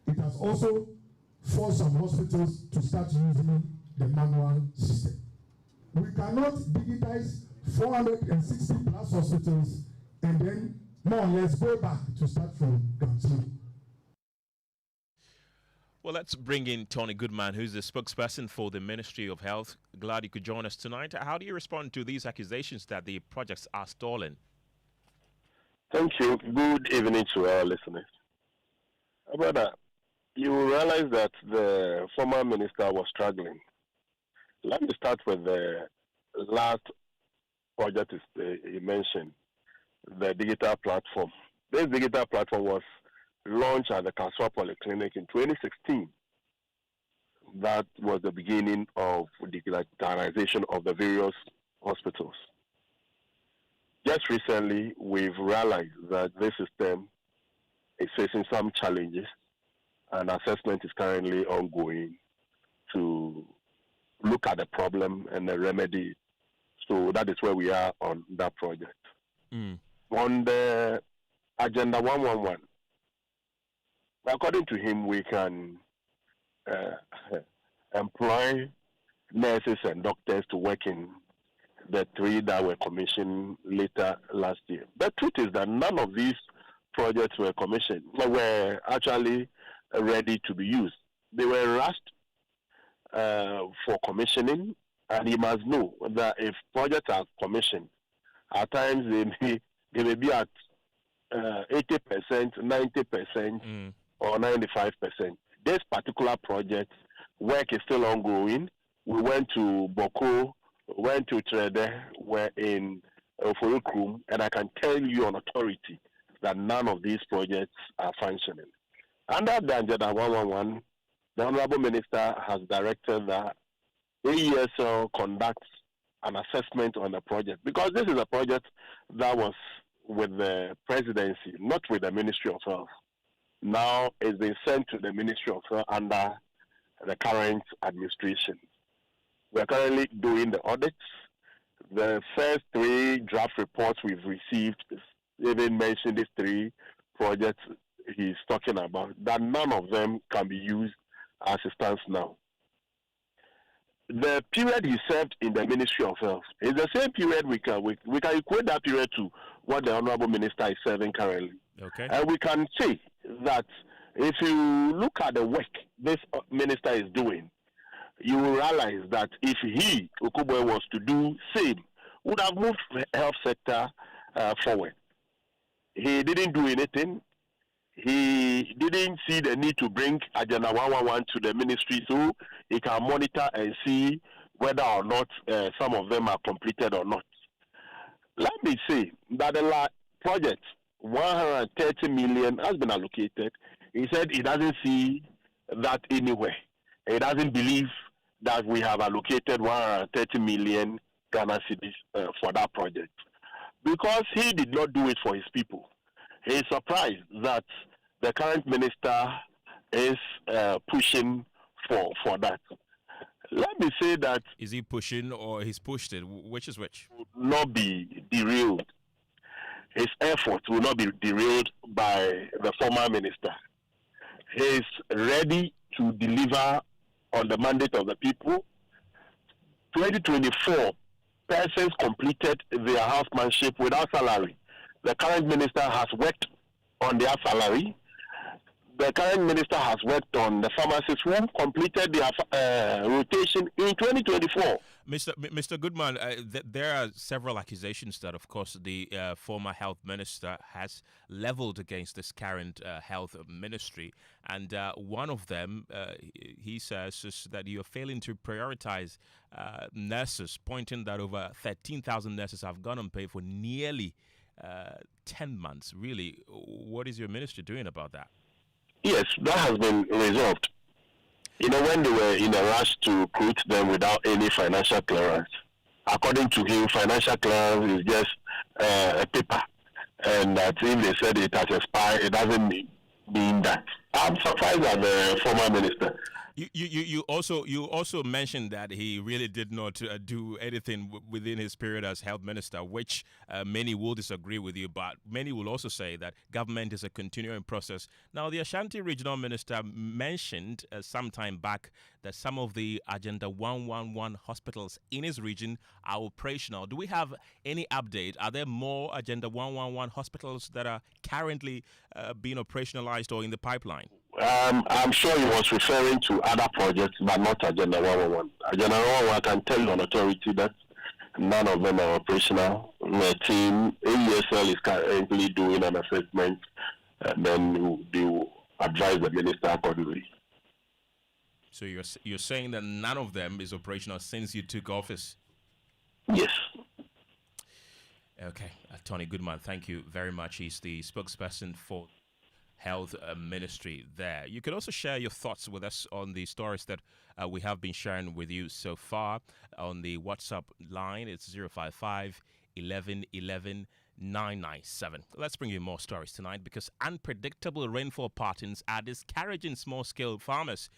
It has also forced some hospitals to start using the manual system. We cannot digitize 460 plus hospitals and then more or less go back to start from ground zero. Well, let's bring in Tony Goodman, who's the spokesperson for the Ministry of Health. Glad you could join us tonight. How do you respond to these accusations that the projects are stalling? Thank you. Good evening to our listeners. Brother, you will realize that the former minister was struggling. Let me start with the last project he mentioned, the digital platform. This digital platform was launched at the Kaswa Polyclinic in 2016. That was the beginning of digitalization of the various hospitals. Just recently, we've realized that this system is facing some challenges, and assessment is currently ongoing to look at the problem and the remedy. So that is where we are on that project. On the Agenda 111, according to him, we can employ nurses and doctors to work in the 3 that were commissioned later last year. The truth is that none of these projects were commissioned, were actually ready to be used. They were rushed for commissioning And he must know that if projects are commissioned, at times they may be at 80%, 90%, or 95%. This particular project, work is still ongoing. We went to Boko, went to Trede, we're in Ofori, and I can tell you on authority that none of these projects are functioning. Under the Agenda 111, the Honorable Minister has directed that AESL conducts an assessment on the project, because this is a project that was with the presidency, not with the Ministry of Health. Now it's been sent to the Ministry of Health under the current administration. We're currently doing the audits. The first 3 draft reports we've received even mention these 3 projects he's talking about, that none of them can be used as it stands now. The period he served in the Ministry of Health is the same period we can equate that period to what the Honorable Minister is serving currently. Okay. And we can say that if you look at the work this minister is doing, you will realize that if he, Okuboy, was to do same, would have moved the health sector forward. He didn't do anything. He didn't see the need to bring Agenda 111 to the ministry so he can monitor and see whether or not some of them are completed or not. Let me say that the project, 130 million, has been allocated. He said he doesn't see that anywhere. He doesn't believe that we have allocated 130 million Ghana cedis for that project, because he did not do it for his people. He is surprised that the current minister is pushing for that. Let me say that... Is he pushing or he's pushed it? Which is which? Will not be derailed. His efforts will not be derailed by the former minister. He is ready to deliver on the mandate of the people. 2024, persons completed their housemanship without salary. The current minister has worked on their salary. The current minister has worked on the pharmacists who completed their rotation in 2024. Mr. Goodman, there are several accusations that, of course, the former health minister has leveled against this current health ministry. And one of them, he says, is that you're failing to prioritize nurses, pointing that over 13,000 nurses have gone unpaid for nearly 10 months. Really, what is your ministry doing about that? Yes, that has been resolved. You know, when they were in a rush to recruit them without any financial clearance, according to him, financial clearance is just a paper. And that if they said it has expired, it doesn't mean that. I'm surprised at the former minister. You also mentioned that he really did not do anything within his period as health minister, which many will disagree with you, but many will also say that government is a continuing process. Now, the Ashanti regional minister mentioned some time back that some of the Agenda 111 hospitals in his region are operational. Do we have any update? Are there more Agenda 111 hospitals that are currently being operationalized or in the pipeline? I'm sure he was referring to other projects, but not Agenda 111. Agenda 111, I can tell you on authority that none of them are operational. The team, AESL, is currently doing an assessment, and then they will advise the minister accordingly. So you're saying that none of them is operational since you took office? Yes. Okay. Tony Goodman, thank you very much. He's the spokesperson for Health Ministry there. You can also share your thoughts with us on the stories that we have been sharing with you so far on the WhatsApp line. It's 055 11 11 997. Let's bring you more stories tonight, because unpredictable rainfall patterns are discouraging small-scale farmers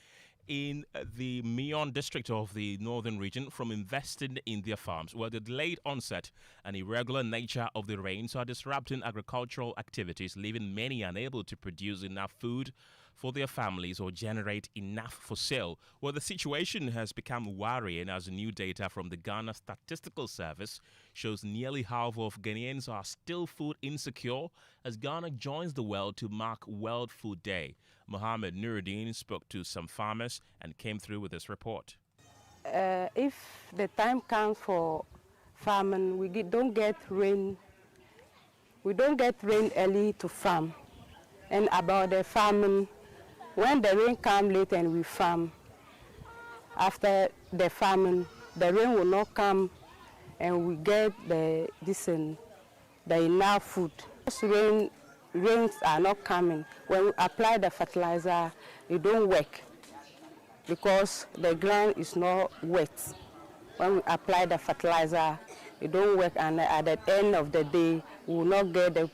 in the Mion district of the northern region from investing in their farms, where the delayed onset and irregular nature of the rains are disrupting agricultural activities, leaving many unable to produce enough food for their families or generate enough for sale. Well, the situation has become worrying as new data from the Ghana Statistical Service shows nearly half of Ghanaians are still food insecure as Ghana joins the world to mark World Food Day. Mohammed Nuruddin spoke to some farmers and came through with this report. if the time comes for farming, we don't get rain. We don't get rain early to farm. And about the farming, when the rain comes late and we farm, after the farming, the rain will not come and we get the enough food. Rains are not coming. When we apply the fertilizer, it don't work because the ground is not wet. When we apply the fertilizer, it don't work, and at the end of the day, we will not get the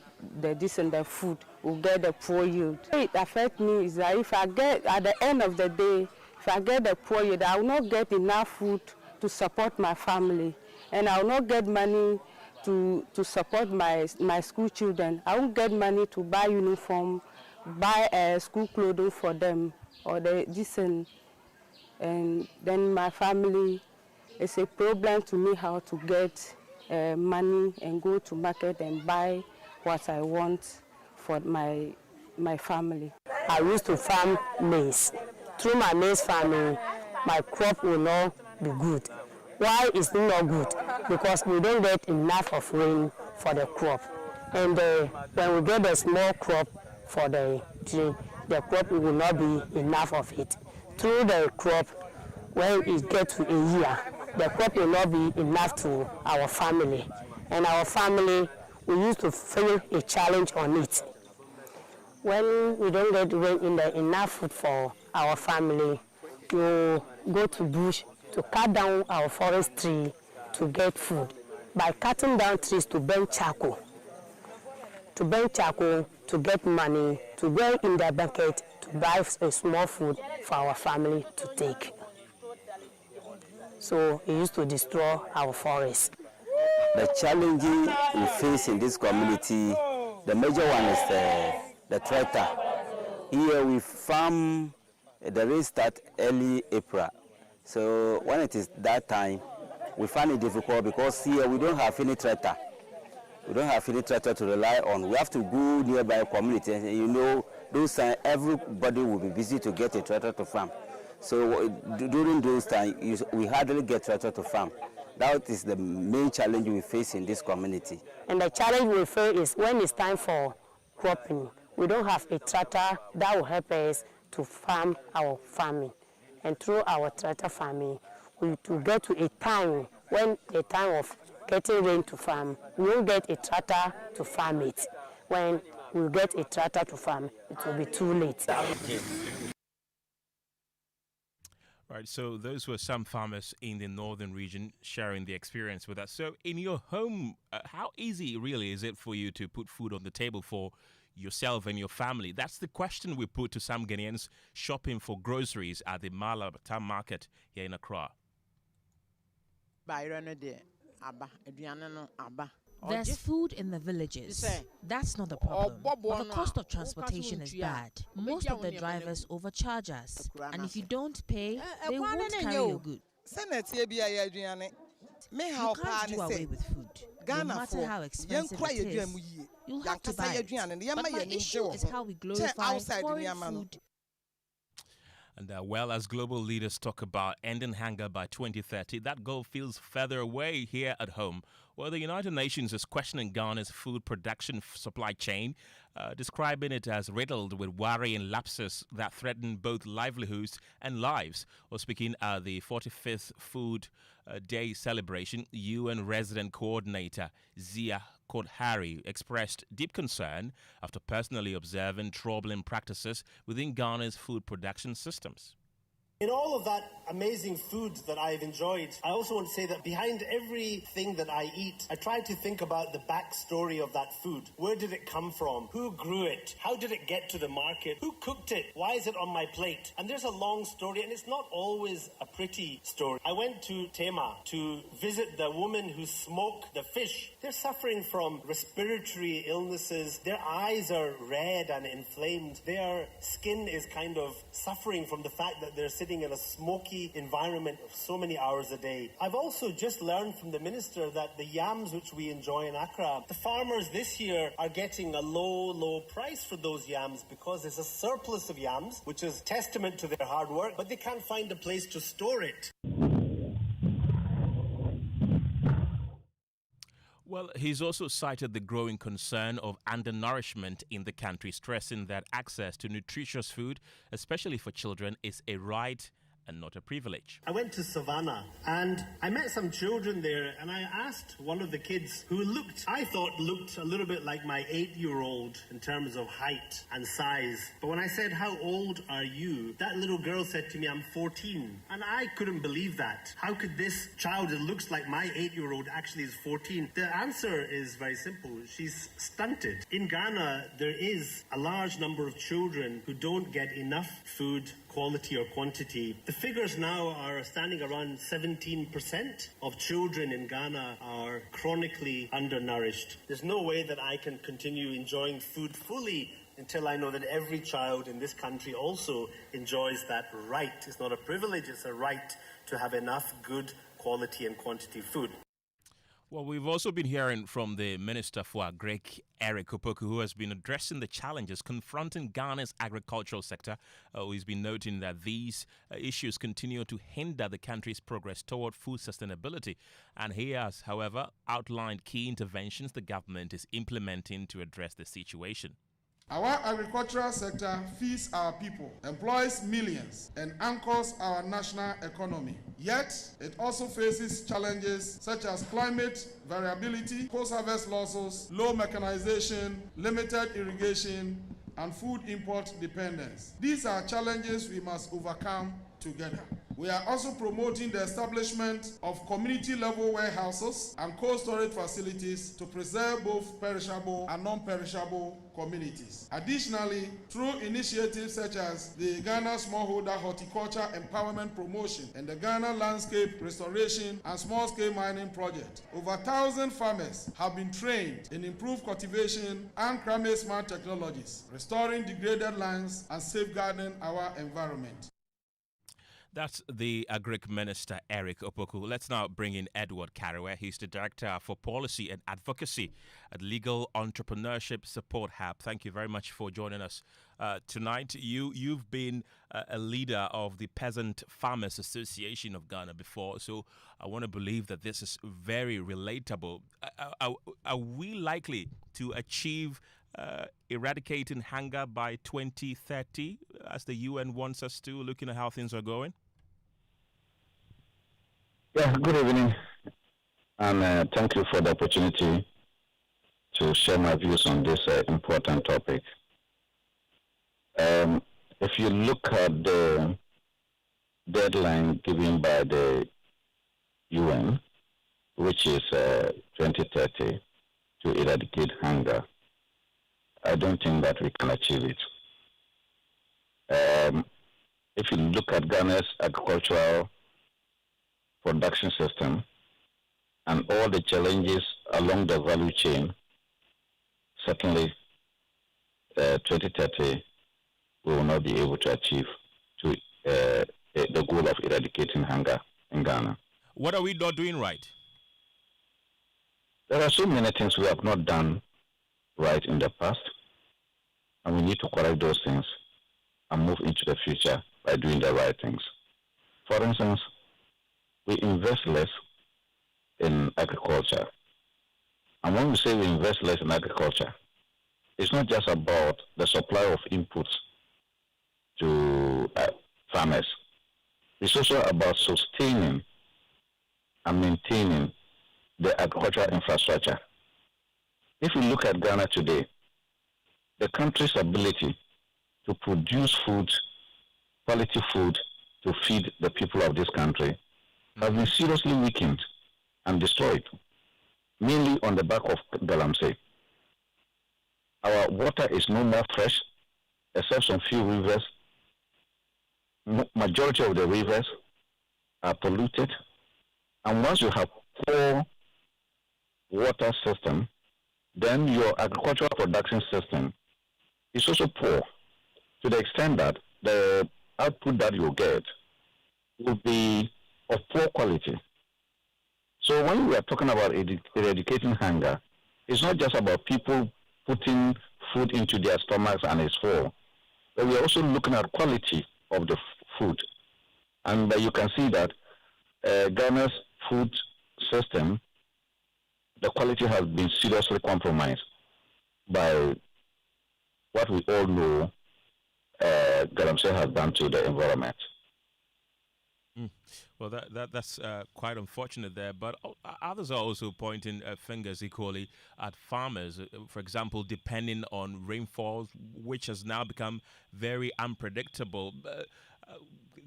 food. We'll get the poor yield. It affects me is that if I get at the end of the day, if I get the poor yield, I will not get enough food to support my family, and I will not get money to support my school children. I won't get money to buy uniform, buy school clothing for them, or and then my family, it's a problem to me how to get money and go to market and buy what I want for my family. I used to farm maize. Through my maize farming, my crop will not be good. Why is it not good? Because we don't get enough of rain for the crop. And when we get a small crop for the tree, the crop will not be enough of it. Through the crop, when it gets to a year, the crop will not be enough to our family. And our family, we used to feel a challenge on it. When we don't get enough food for our family, we go to bush to cut down our forest tree to get food. By cutting down trees to burn charcoal. To get money, to go in the bucket to buy a small food for our family to take. So it used to destroy our forest. The challenges we face in this community, the major one is the tractor. Here we farm, the rain starts early April. So when it is that time, we find it difficult because here we don't have any tractor. We don't have any tractor to rely on. We have to go nearby community, and you know, those times everybody will be busy to get a tractor to farm. So during those times, we hardly get tractor to farm. That is the main challenge we face in this community. And the challenge we face is when it's time for cropping, we don't have a tractor that will help us to farm our farming. And through our tractor farming, we to get to a time when the time of getting rain to farm, we won't get a tractor to farm it. When we get a tractor to farm, it will be too late. Right, so those were some farmers in the northern region sharing the experience with us. So in your home, how easy really is it for you to put food on the table for yourself and your family? That's the question we put to some Ghanaians shopping for groceries at the Malabata market here in Accra. There's food in the villages. That's not the problem. But the cost of transportation is bad. Most of the drivers overcharge us. And if you don't pay, they won't carry your goods. You can't do away with food. No matter how expensive it is, you'll have to buy it. But my issue is how we glorify foreign food. And well, as global leaders talk about ending hunger by 2030, that goal feels further away here at home, where the United Nations is questioning Ghana's food production supply chain, describing it as riddled with worrying lapses that threaten both livelihoods and lives. Or speaking at the 45th Food Day celebration, UN resident coordinator Zia Kodhari expressed deep concern after personally observing troubling practices within Ghana's food production systems. In all of that amazing food that I've enjoyed, I also want to say that behind everything that I eat, I try to think about the backstory of that food. Where did it come from? Who grew it? How did it get to the market? Who cooked it? Why is it on my plate? And there's a long story, and it's not always a pretty story. I went to Tema to visit the woman who smoked the fish. They're suffering from respiratory illnesses. Their eyes are red and inflamed. Their skin is kind of suffering from the fact that they're sitting in a smoky environment so many hours a day. I've also just learned from the minister that the yams which we enjoy in Accra, the farmers this year are getting a low price for those yams because there's a surplus of yams, which is testament to their hard work, but they can't find a place to store it. Well, he's also cited the growing concern of undernourishment in the country, stressing that access to nutritious food, especially for children, is a right and not a privilege. I went to Savannah and I met some children there, and I asked one of the kids who I thought looked a little bit like my 8-year-old in terms of height and size. But when I said, "How old are you?" that little girl said to me, "I'm 14. And I couldn't believe that. How could this child that looks like my 8-year-old actually is 14? The answer is very simple. She's stunted. In Ghana, there is a large number of children who don't get enough food, quality or quantity. The figures now are standing around 17% of children in Ghana are chronically undernourished. There's no way that I can continue enjoying food fully until I know that every child in this country also enjoys that right. It's not a privilege, it's a right to have enough good quality and quantity food. Well, we've also been hearing from the Minister for Agric, Eric Opoku, who has been addressing the challenges confronting Ghana's agricultural sector. He's been noting that these issues continue to hinder the country's progress toward food sustainability. And he has, however, outlined key interventions the government is implementing to address the situation. Our agricultural sector feeds our people, employs millions, and anchors our national economy. Yet, it also faces challenges such as climate variability, post-harvest losses, low mechanization, limited irrigation, and food import dependence. These are challenges we must overcome together. We are also promoting the establishment of community-level warehouses and cold storage facilities to preserve both perishable and non-perishable communities. Additionally, through initiatives such as the Ghana Smallholder Horticulture Empowerment Promotion and the Ghana Landscape Restoration and Small-Scale Mining Project, over 1,000 farmers have been trained in improved cultivation and climate-smart technologies, restoring degraded lands and safeguarding our environment. That's the Agric Minister, Eric Opoku. Let's now bring in Edward Carraway. He's the Director for Policy and Advocacy at Legal Entrepreneurship Support Hub. Thank you very much for joining us tonight. You've been a leader of the Peasant Farmers Association of Ghana before, so I want to believe that this is very relatable. Are we likely to achieve eradicating hunger by 2030, as the UN wants us to, looking at how things are going? Yeah, good evening, and thank you for the opportunity to share my views on this important topic. If you look at the deadline given by the UN, which is 2030, to eradicate hunger, I don't think that we can achieve it. If you look at Ghana's agricultural production system and all the challenges along the value chain, certainly 2030 we will not be able to achieve the goal of eradicating hunger in Ghana. What are we not doing right? There are so many things we have not done right in the past, and we need to correct those things and move into the future by doing the right things. For instance, we invest less in agriculture. And when we say we invest less in agriculture, it's not just about the supply of inputs to farmers. It's also about sustaining and maintaining the agricultural infrastructure. If we look at Ghana today, the country's ability to produce food, quality food, to feed the people of this country has been seriously weakened and destroyed, mainly on the back of Galamsey. Our water is no more fresh, except some few rivers. Majority of the rivers are polluted, and once you have poor water system, then your agricultural production system is also poor, to the extent that the output that you get will be of poor quality. So when we are talking about eradicating hunger, it's not just about people putting food into their stomachs and it's full, but we are also looking at quality of the food. And you can see that Ghana's food system the quality has been seriously compromised by what we all know Galamsey has done to the environment. Well, that's quite unfortunate there, but others are also pointing fingers equally at farmers. For example, depending on rainfall, which has now become very unpredictable.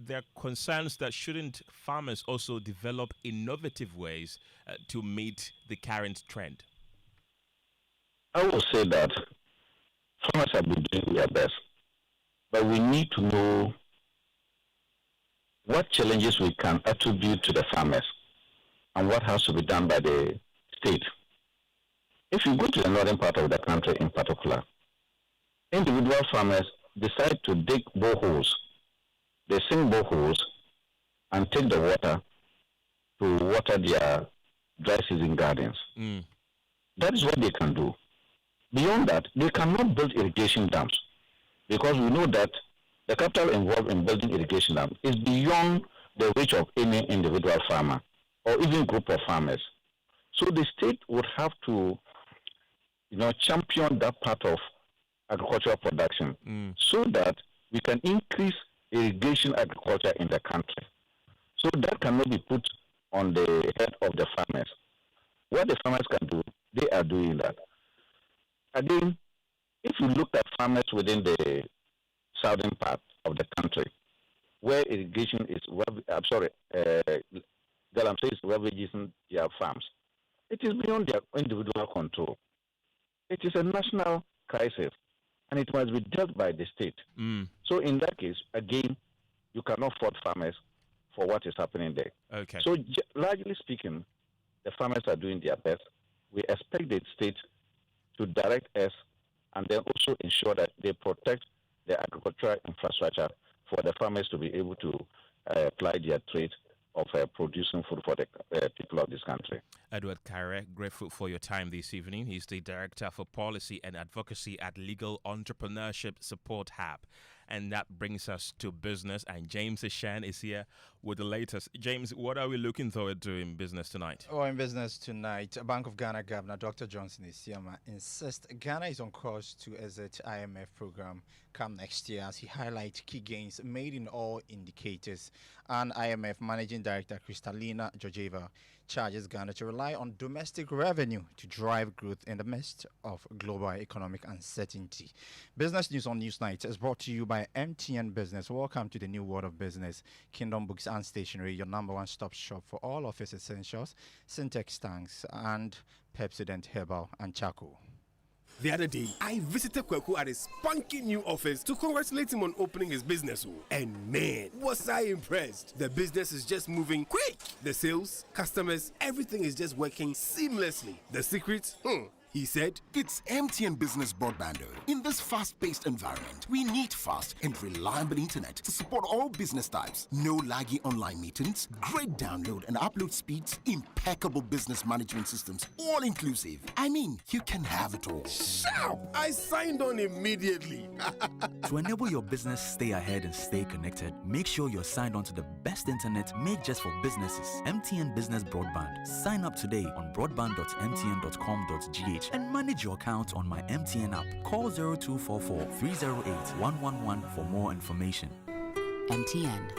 There are concerns that shouldn't farmers also develop innovative ways to meet the current trend? I will say that farmers have been doing their best, but we need to know what challenges we can attribute to the farmers and what has to be done by the state. If you go to the northern part of the country in particular, individual farmers decide to dig boreholes. They sink boreholes and take the water to water their dry season gardens. That is what they can do. Beyond that, they cannot build irrigation dams because we know that the capital involved in building irrigation dams is beyond the reach of any individual farmer or even group of farmers. So the state would have to, champion that part of agricultural production so that we can increase irrigation agriculture in the country. So that cannot be put on the head of the farmers. What the farmers can do, they are doing that. Again, if you look at farmers within the southern part of the country, where irrigation is, Galamsey is ravaging their farms, it is beyond their individual control. It is a national crisis, and it must be dealt by the state. So in that case, again, you cannot fault farmers for what is happening there. Okay. So largely speaking, the farmers are doing their best. We expect the state to direct us and then also ensure that they protect the agricultural infrastructure for the farmers to be able to apply their trade of producing food for the people of this country. Edward Kare, grateful for your time this evening. He's the Director for Policy and Advocacy at Legal Entrepreneurship Support Hub. And that brings us to business. And James Ishan is here with the latest. James, what are we looking forward to in business tonight? Oh, in business tonight, Bank of Ghana Governor Dr. Johnson Isiama insists Ghana is on course to exit IMF program come next year as he highlights key gains made in all indicators. And IMF Managing Director Kristalina Georgieva charges Ghana to rely on domestic revenue to drive growth in the midst of global economic uncertainty. Business News on Newsnight is brought to you by MTN Business. Welcome to the new world of business. Kingdom Books and Stationery, your number one stop shop for all office essentials, Syntex tanks, and Pepsodent Herbal and Charcoal. The other day, I visited Kweku at his spunky new office to congratulate him on opening his business. And man, was I impressed. The business is just moving quick. The sales, customers, everything is just working seamlessly. The secret? He said, it's MTN Business Broadband. In this fast-paced environment, we need fast and reliable internet to support all business types. No laggy online meetings, great download and upload speeds, impeccable business management systems, all inclusive. I mean, you can have it all. Sharp! I signed on immediately. To enable your business stay ahead and stay connected, make sure you're signed on to the best internet made just for businesses. MTN Business Broadband. Sign up today on broadband.mtn.com.gh and manage your account on my MTN app. Call 0244 308 111 for more information. MTN.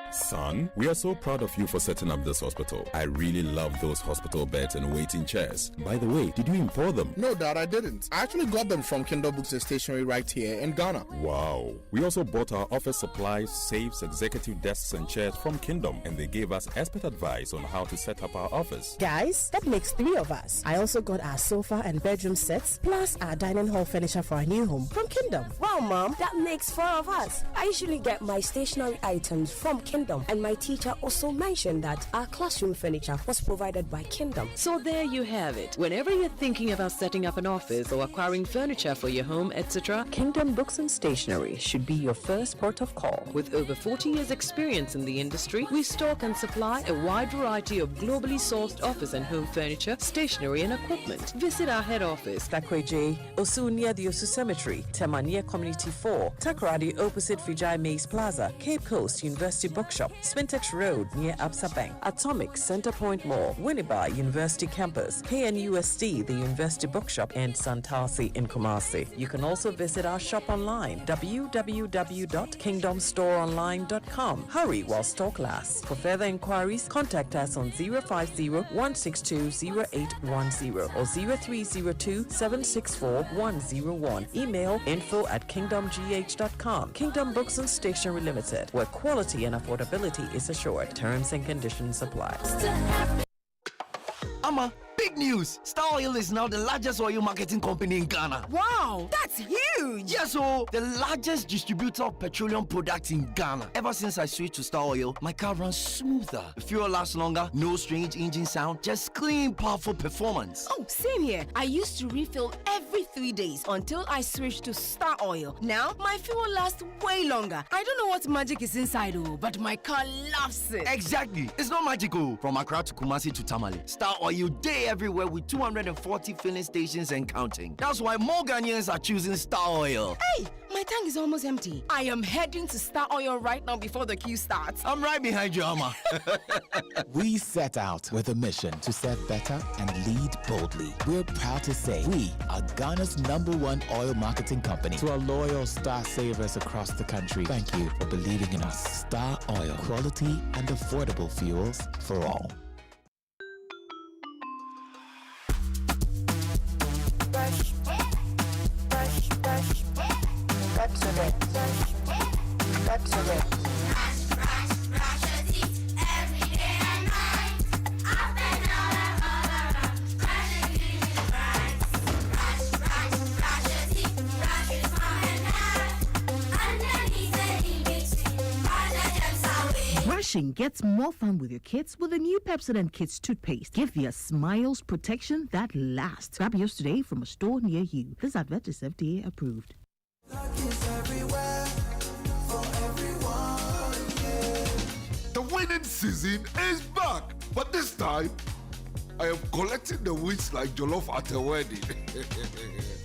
Son, we are so proud of you for setting up this hospital. I really love those hospital beds and waiting chairs. By the way, did you import them? No, Dad, I didn't. I actually got them from Kindle Books and Stationery right here in Ghana. Wow. We also bought our office supplies, safes, executive desks and chairs from Kingdom, and they gave us expert advice on how to set up our office. Guys, that makes 3 of us. I also got our sofa and bedroom sets, plus our dining hall furniture for our new home from Kingdom. Wow, Mom, that makes 4 of us. I usually get my stationery items from Kingdom. And my teacher also mentioned that our classroom furniture was provided by Kingdom. So there you have it. Whenever you're thinking about setting up an office or acquiring furniture for your home, etc., Kingdom Books and Stationery should be your first port of call. With over 40 years experience in the industry, we stock and supply a wide variety of globally sourced office and home furniture, stationery and equipment. Visit our head office, Takweje, Osu near the Osu Cemetery, Temania Community 4, Takoradi opposite Vijay Mays Plaza, Cape Coast University Bookshop, Bookshop, Spintex Road near Absa Bank, Atomic Centerpoint Mall, Winneba University Campus, KNUST, the University Bookshop, and Santasi in Kumasi. You can also visit our shop online, www.kingdomstoreonline.com. Hurry while stock lasts. For further inquiries, contact us on 050-162-0810 or 0302-764-101. Email info@kingdomgh.com. Kingdom Books and Stationery Limited, where quality and affordability is assured. Terms and conditions apply. Amma, big news! Star Oil is now the largest oil marketing company in Ghana. Wow, that's huge! Yes, the largest distributor of petroleum products in Ghana. Ever since I switched to Star Oil, my car runs smoother. The fuel lasts longer, no strange engine sound, just clean, powerful performance. Oh, same here. I used to refill every 3 days until I switched to Star Oil. Now, my fuel lasts way longer. I don't know what magic is inside, but my car loves it. Exactly. It's not magical. From Accra to Kumasi to Tamale, Star Oil day everywhere with 240 filling stations and counting. That's why more Ghanaians are choosing Star Oil. Hey, my tank is almost empty. I am heading to Star Oil right now before the queue starts. I'm right behind you, Amma. We set out with a mission to set better and lead boldly. We're proud to say we are Ghana's #1 oil marketing company. To our loyal Star savers across the country, thank you for believing in us. Star Oil, quality and affordable fuels for all. Brushing gets more fun with your kids with the new Pepsodent Kids toothpaste. Give your smiles protection that lasts. Grab yours today from a store near you. This advert is FDA approved. The winning season is back, but this time I am collecting the wins like jollof at a wedding.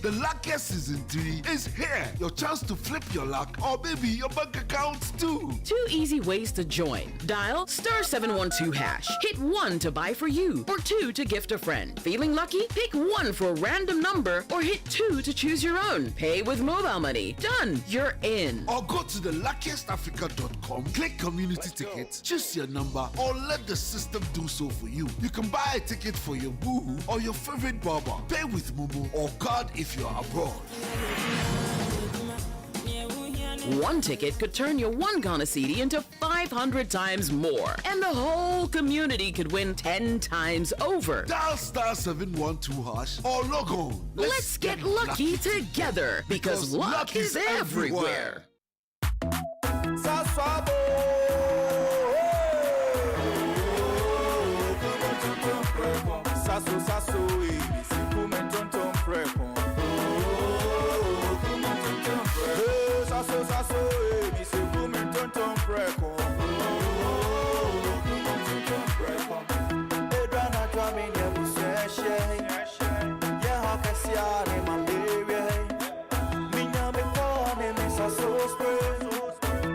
The luckiest season 3 is here. Your chance to flip your luck or maybe your bank accounts too. 2 easy ways to join. Dial *712#. Hit 1 to buy for you or 2 to gift a friend. Feeling lucky? Pick 1 for a random number or hit 2 to choose your own. Pay with mobile money. Done. You're in. Or go to the luckiestafrica.com, click community tickets, choose your number or let the system do so for you. You can buy a ticket for your boo or your favorite barber. Pay with Momo or card if you're abroad. 1 ticket could turn your 1 Ghana cedi into 500 times more. And the whole community could win 10 times over. Dial *712# or log on. Let's get lucky together because luck is everywhere.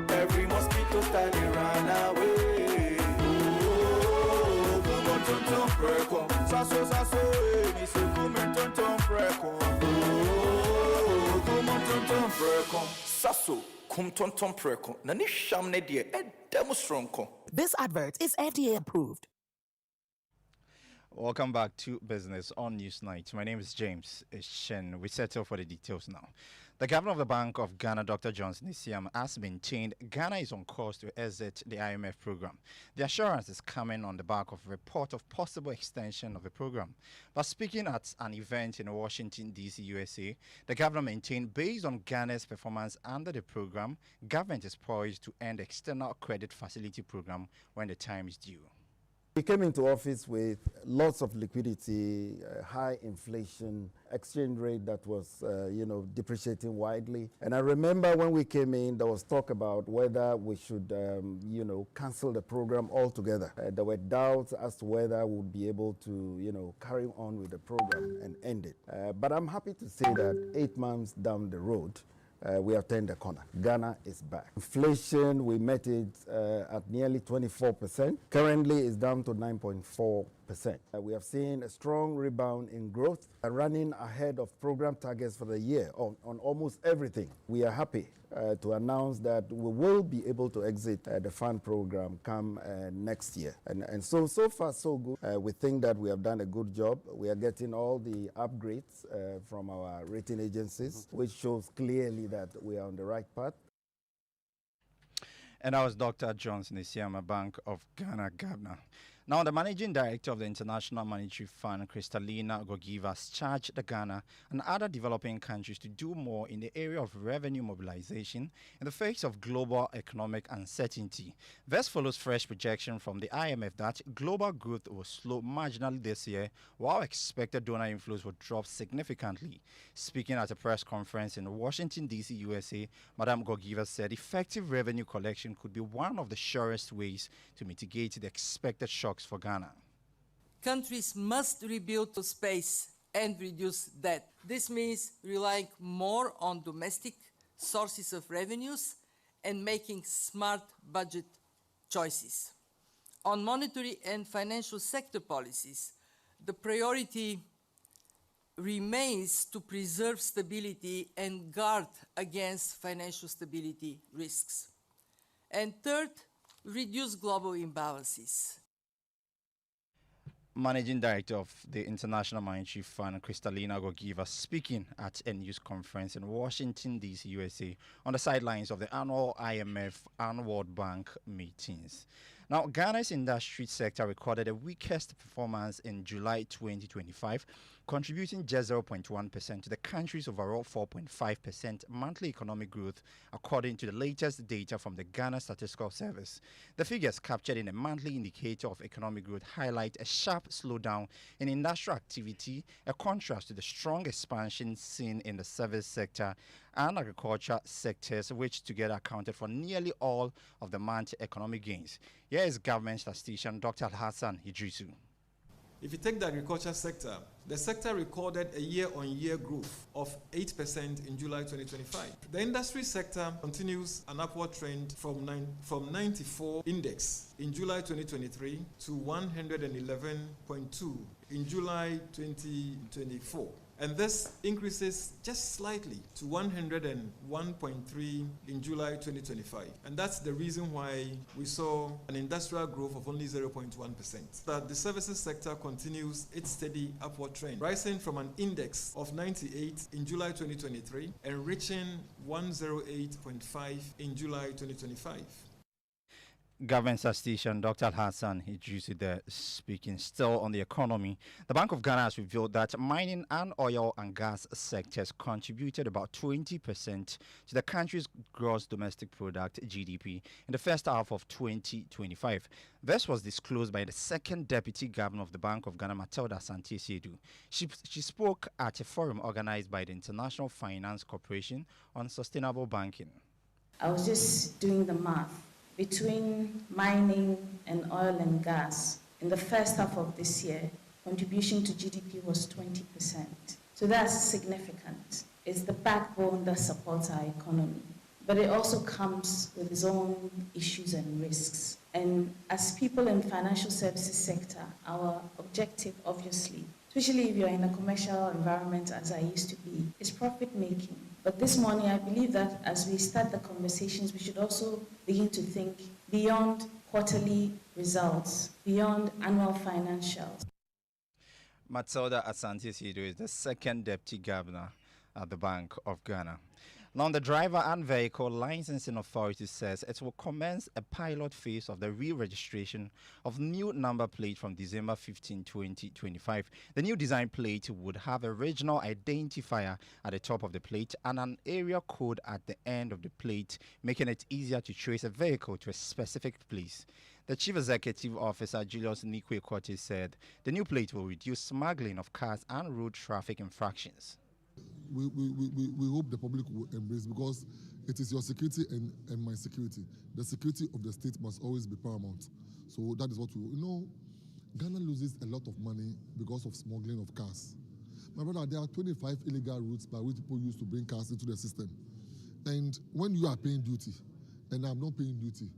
Every mosquito standing run away. This advert is FDA approved. Welcome back to Business on Newsnight. My name is James Shen. We settle for the details now. The governor of the Bank of Ghana, Dr. Johnson Isiam, has maintained Ghana is on course to exit the IMF program. The assurance is coming on the back of a report of possible extension of the program. But speaking at an event in Washington, D.C., USA, the governor maintained based on Ghana's performance under the program, government is poised to end the external credit facility program when the time is due. We came into office with lots of liquidity, high inflation, exchange rate that was, depreciating widely. And I remember when we came in, there was talk about whether we should, cancel the program altogether. There were doubts as to whether we would be able to, carry on with the program and end it. But I'm happy to say that 8 months down the road, we have turned the corner. Ghana is back. Inflation, we met it at nearly 24%. Currently, it's down to 9.4%. We have seen a strong rebound in growth, running ahead of program targets for the year on almost everything. We are happy to announce that we will be able to exit the fund program come next year. And so far, so good. We think that we have done a good job. We are getting all the upgrades from our rating agencies, which shows clearly that we are on the right path. And that was Dr. Johnson Isiama, Bank of Ghana Governor. Now, the Managing Director of the International Monetary Fund, Kristalina Georgieva, charged the Ghana and other developing countries to do more in the area of revenue mobilization in the face of global economic uncertainty. This follows fresh projection from the IMF that global growth will slow marginally this year, while expected donor inflows will drop significantly. Speaking at a press conference in Washington, D.C., USA, Madam Georgieva said effective revenue collection could be one of the surest ways to mitigate the expected shocks for Ghana. Countries must rebuild to space and reduce debt. This means relying more on domestic sources of revenues and making smart budget choices. On monetary and financial sector policies, the priority remains to preserve stability and guard against financial stability risks. And third, reduce global imbalances. Managing Director of the International Monetary Fund, Kristalina Georgieva, speaking at a news conference in Washington, D.C., USA, on the sidelines of the annual IMF and World Bank meetings. Now, Ghana's industry sector recorded the weakest performance in July 2025, contributing just 0.1% to the country's overall 4.5% monthly economic growth, according to the latest data from the Ghana Statistical Service. The figures captured in a monthly indicator of economic growth highlight a sharp slowdown in industrial activity, a contrast to the strong expansion seen in the service sector and agriculture sectors, which together accounted for nearly all of the month's economic gains. Here is government statistician Dr. Hassan Idrisu. If you take the agriculture sector, the sector recorded a year-on-year growth of 8% in July 2025. The industry sector continues an upward trend from 94 index in July 2023 to 111.2 in July 2024. And this increases just slightly to 101.3 in July 2025. And that's the reason why we saw an industrial growth of only 0.1%. That the services sector continues its steady upward trend, rising from an index of 98 in July 2023 and reaching 108.5 in July 2025. Government statistician Dr. Hassan Idrisu there speaking. Still on the economy, the Bank of Ghana has revealed that mining and oil and gas sectors contributed about 20% to the country's gross domestic product (GDP) in the first half of 2025. This was disclosed by the second deputy governor of the Bank of Ghana, Matilda Asante-Siedu. She spoke at a forum organized by the International Finance Corporation on sustainable banking. I was just doing the math. Between mining and oil and gas, in the first half of this year, contribution to GDP was 20%. So that's significant. It's the backbone that supports our economy. But it also comes with its own issues and risks. And as people in the financial services sector, our objective, obviously, especially if you're in a commercial environment as I used to be, is profit making. But this morning, I believe that as we start the conversations, we should also begin to think beyond quarterly results, beyond annual financials. Matilda Asante-Siedu is the second deputy governor at the Bank of Ghana. Now, the Driver and Vehicle Licensing Authority says it will commence a pilot phase of the re-registration of new number plate from December 15, 2025. The new design plate would have a regional identifier at the top of the plate and an area code at the end of the plate, making it easier to trace a vehicle to a specific place. The Chief Executive Officer, Julius Nikwe-Korte, said the new plate will reduce smuggling of cars and road traffic infractions. We hope the public will embrace, because it is your security and my security. The security of the state must always be paramount. So that is what Ghana loses a lot of money because of smuggling of cars. My brother, there are 25 illegal routes by which people used to bring cars into the system. And when you are paying duty, and I'm not paying duty,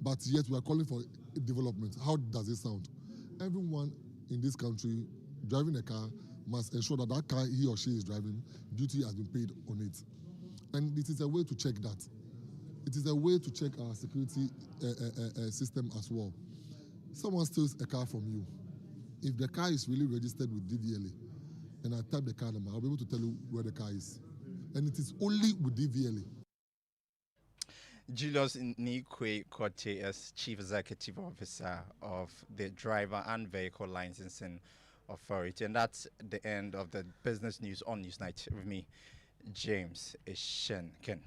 but yet we are calling for development, how does it sound? Everyone in this country driving a car must ensure that that car he or she is driving, duty has been paid on it. And it is a way to check that. It is a way to check our security system as well. Someone steals a car from you. If the car is really registered with DVLA, and I type the car number, I'll be able to tell you where the car is. And it is only with DVLA. Julius Nikwe Kote as Chief Executive Officer of the Driver and Vehicle Licensing Authority. And that's the end of the business news on Newsnight with me, James Ishenken.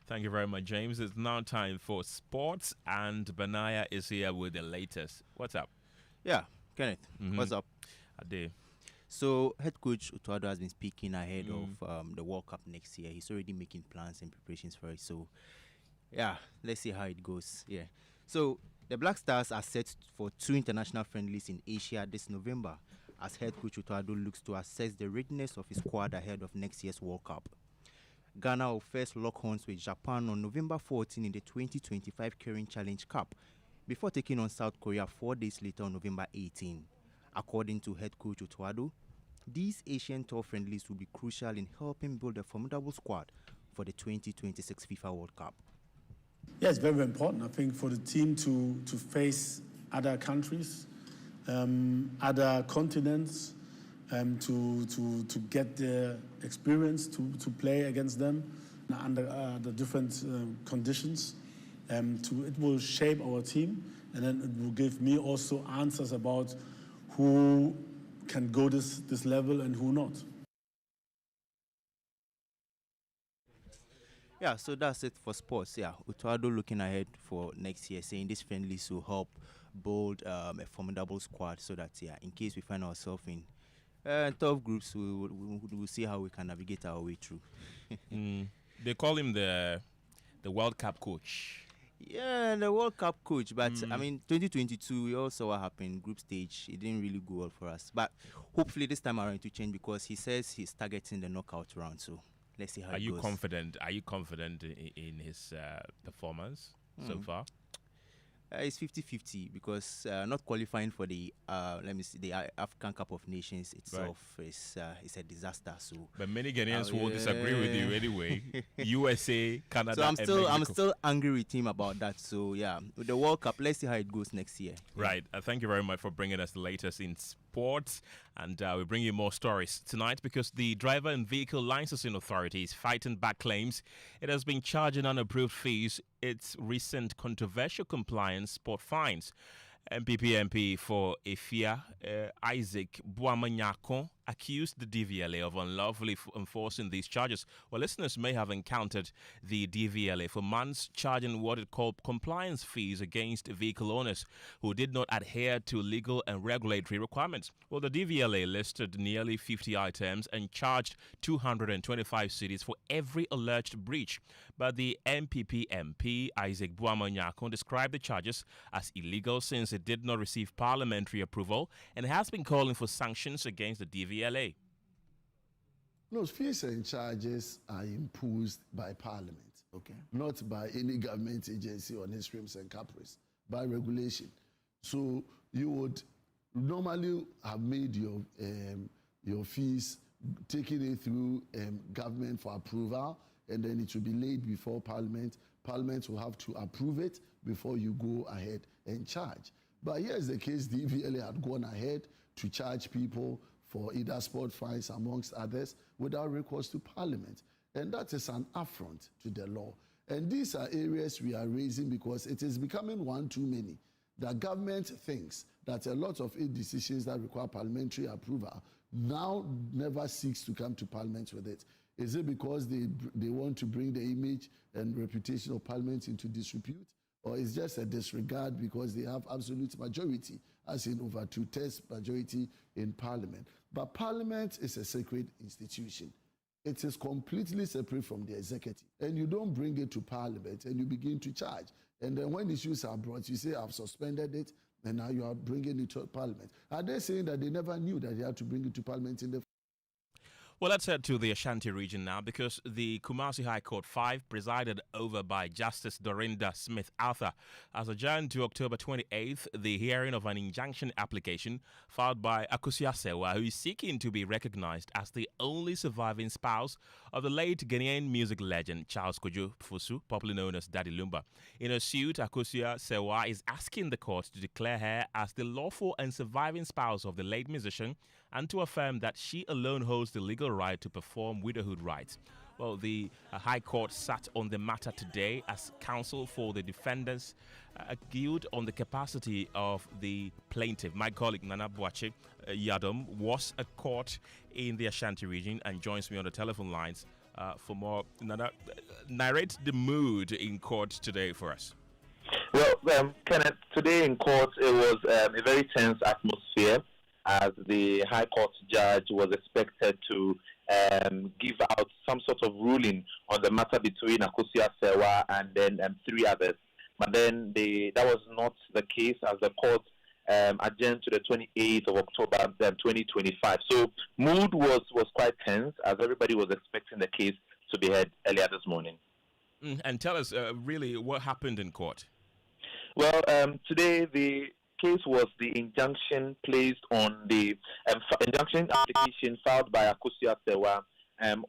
Thank you very much, James. It's now time for sports, and Benaya is here with the latest. What's up? Yeah, Kenneth, what's up? Ade. So, head coach Utuado has been speaking ahead of the World Cup next year. He's already making plans and preparations for it. So, yeah, let's see how it goes. Yeah. So, the Black Stars are set for 2 international friendlies in Asia this November, as head coach Utuado looks to assess the readiness of his squad ahead of next year's World Cup. Ghana will first lock horns with Japan on November 14 in the 2025 Kering Challenge Cup, before taking on South Korea 4 days later on November 18. According to head coach Utuado, these Asian tour friendlies will be crucial in helping build a formidable squad for the 2026 FIFA World Cup. Yeah, it's very, very important, I think, for the team to face other countries, other continents, to get the experience to play against them under the different conditions. It will shape our team, and then it will give me also answers about who can go this level and who not. Yeah, so that's it for sports. Yeah, Utuado looking ahead for next year, saying this friendlies will help build a formidable squad, so that, yeah, in case we find ourselves in tough groups, we'll see how we can navigate our way through. They call him the World Cup coach. Yeah, the World Cup coach. But, I mean, 2022, we all saw what happened. Group stage, it didn't really go well for us. But hopefully this time around to change, because he says he's targeting the knockout round. So let's see how it goes. Are you confident in his performance so far? It's 50-50, because not qualifying for the the African Cup of Nations itself is a disaster. So, but many Ghanaians will disagree with you anyway. USA, Canada, so I'm still angry with him about that. So yeah, with the World Cup, let's see how it goes next year. Right. Thank you very much for bringing us the latest in sports, and we bring you more stories tonight, because the Driver and Vehicle Licensing Authority is fighting back claims it has been charging unapproved fees its recent controversial compliance sport fines. MPP MP for Efia, Isaac Buamanyako, accused the DVLA of unlawfully enforcing these charges. Well, listeners may have encountered the DVLA for months, charging what it called compliance fees against vehicle owners who did not adhere to legal and regulatory requirements. Well, the DVLA listed nearly 50 items and charged 225 cedis for every alleged breach. But the MPP MP, Isaac Buamanyako, described the charges as illegal since it did not receive parliamentary approval, and has been calling for sanctions against the DVLA. No, fees and charges are imposed by Parliament, okay, not by any government agency on its whims and caprice, by regulation. So you would normally have made your fees, taking it through government for approval, and then it will be laid before Parliament. Parliament will have to approve it before you go ahead and charge. But here's the case: the DVLA had gone ahead to charge people for either sport fines, amongst others, without recourse to Parliament. And that is an affront to the law. And these are areas we are raising because it is becoming one too many. The government thinks that a lot of decisions that require parliamentary approval now never seeks to come to Parliament with it. Is it because they want to bring the image and reputation of Parliament into disrepute? Or is just a disregard because they have absolute majority, as in over 2/3 majority in Parliament? But Parliament is a sacred institution. It is completely separate from the executive. And you don't bring it to Parliament and you begin to charge. And then when issues are brought, you say, I've suspended it, and now you are bringing it to Parliament. Are they saying that they never knew that they had to bring it to Parliament in the Well, let's head to the Ashanti region now because the Kumasi High Court 5, presided over by Justice Dorinda Smith Arthur, has adjourned to October 28th the hearing of an injunction application filed by Akosua Sewa, who is seeking to be recognized as the only surviving spouse of the late Ghanaian music legend Charles Kojo Fusu, popularly known as Daddy Lumba. In a suit, Akosua Sewa is asking the court to declare her as the lawful and surviving spouse of the late musician and to affirm that she alone holds the legal right to perform widowhood rights. Well, the High Court sat on the matter today as counsel for the defendants argued on the capacity of the plaintiff. My colleague Nana Boache Yadom was at court in the Ashanti region and joins me on the telephone lines for more. Nana, narrate the mood in court today for us. Well, Kenneth, today in court it was a very tense atmosphere as the High Court judge was expected to give out some sort of ruling on the matter between Akosua Sewa and then 3 others. But then that was not the case as the court adjourned to the 28th of October 2025. So mood was quite tense as everybody was expecting the case to be heard earlier this morning. And tell us really what happened in court. Well, today the case was the injunction placed on the injunction application filed by Akosua Sewa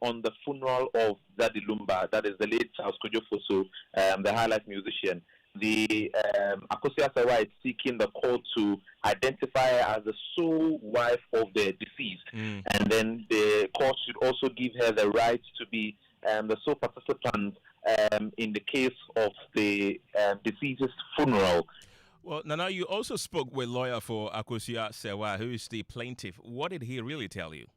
on the funeral of Daddy Lumba, that is the late Charles Kojo Fusu, the highlight musician. The Akosua Sewa is seeking the court to identify her as the sole wife of the deceased, and then the court should also give her the right to be the sole participant in the case of the deceased's funeral. Well, Nana, you also spoke with lawyer for Akosua Sewa, who is the plaintiff. What did he really tell you?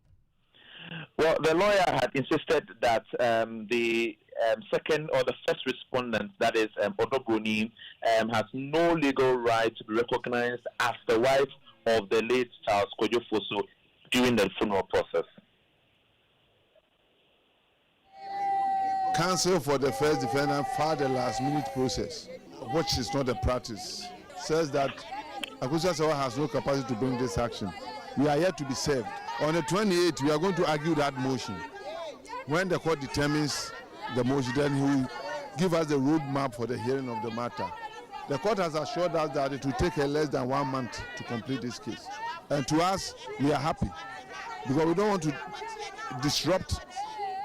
Well, the lawyer had insisted that the second or the first respondent, that is Odobroni, has no legal right to be recognized as the wife of the late Charles Kojo Fusu during the funeral process. Counsel for the first defendant filed a last-minute process, which is not a practice. Says that Akosua Sewa has no capacity to bring this action. We are yet to be served. On the 28th, we are going to argue that motion. When the court determines the motion, then he will give us the roadmap for the hearing of the matter. The court has assured us that it will take less than 1 month to complete this case. And to us, we are happy because we don't want to disrupt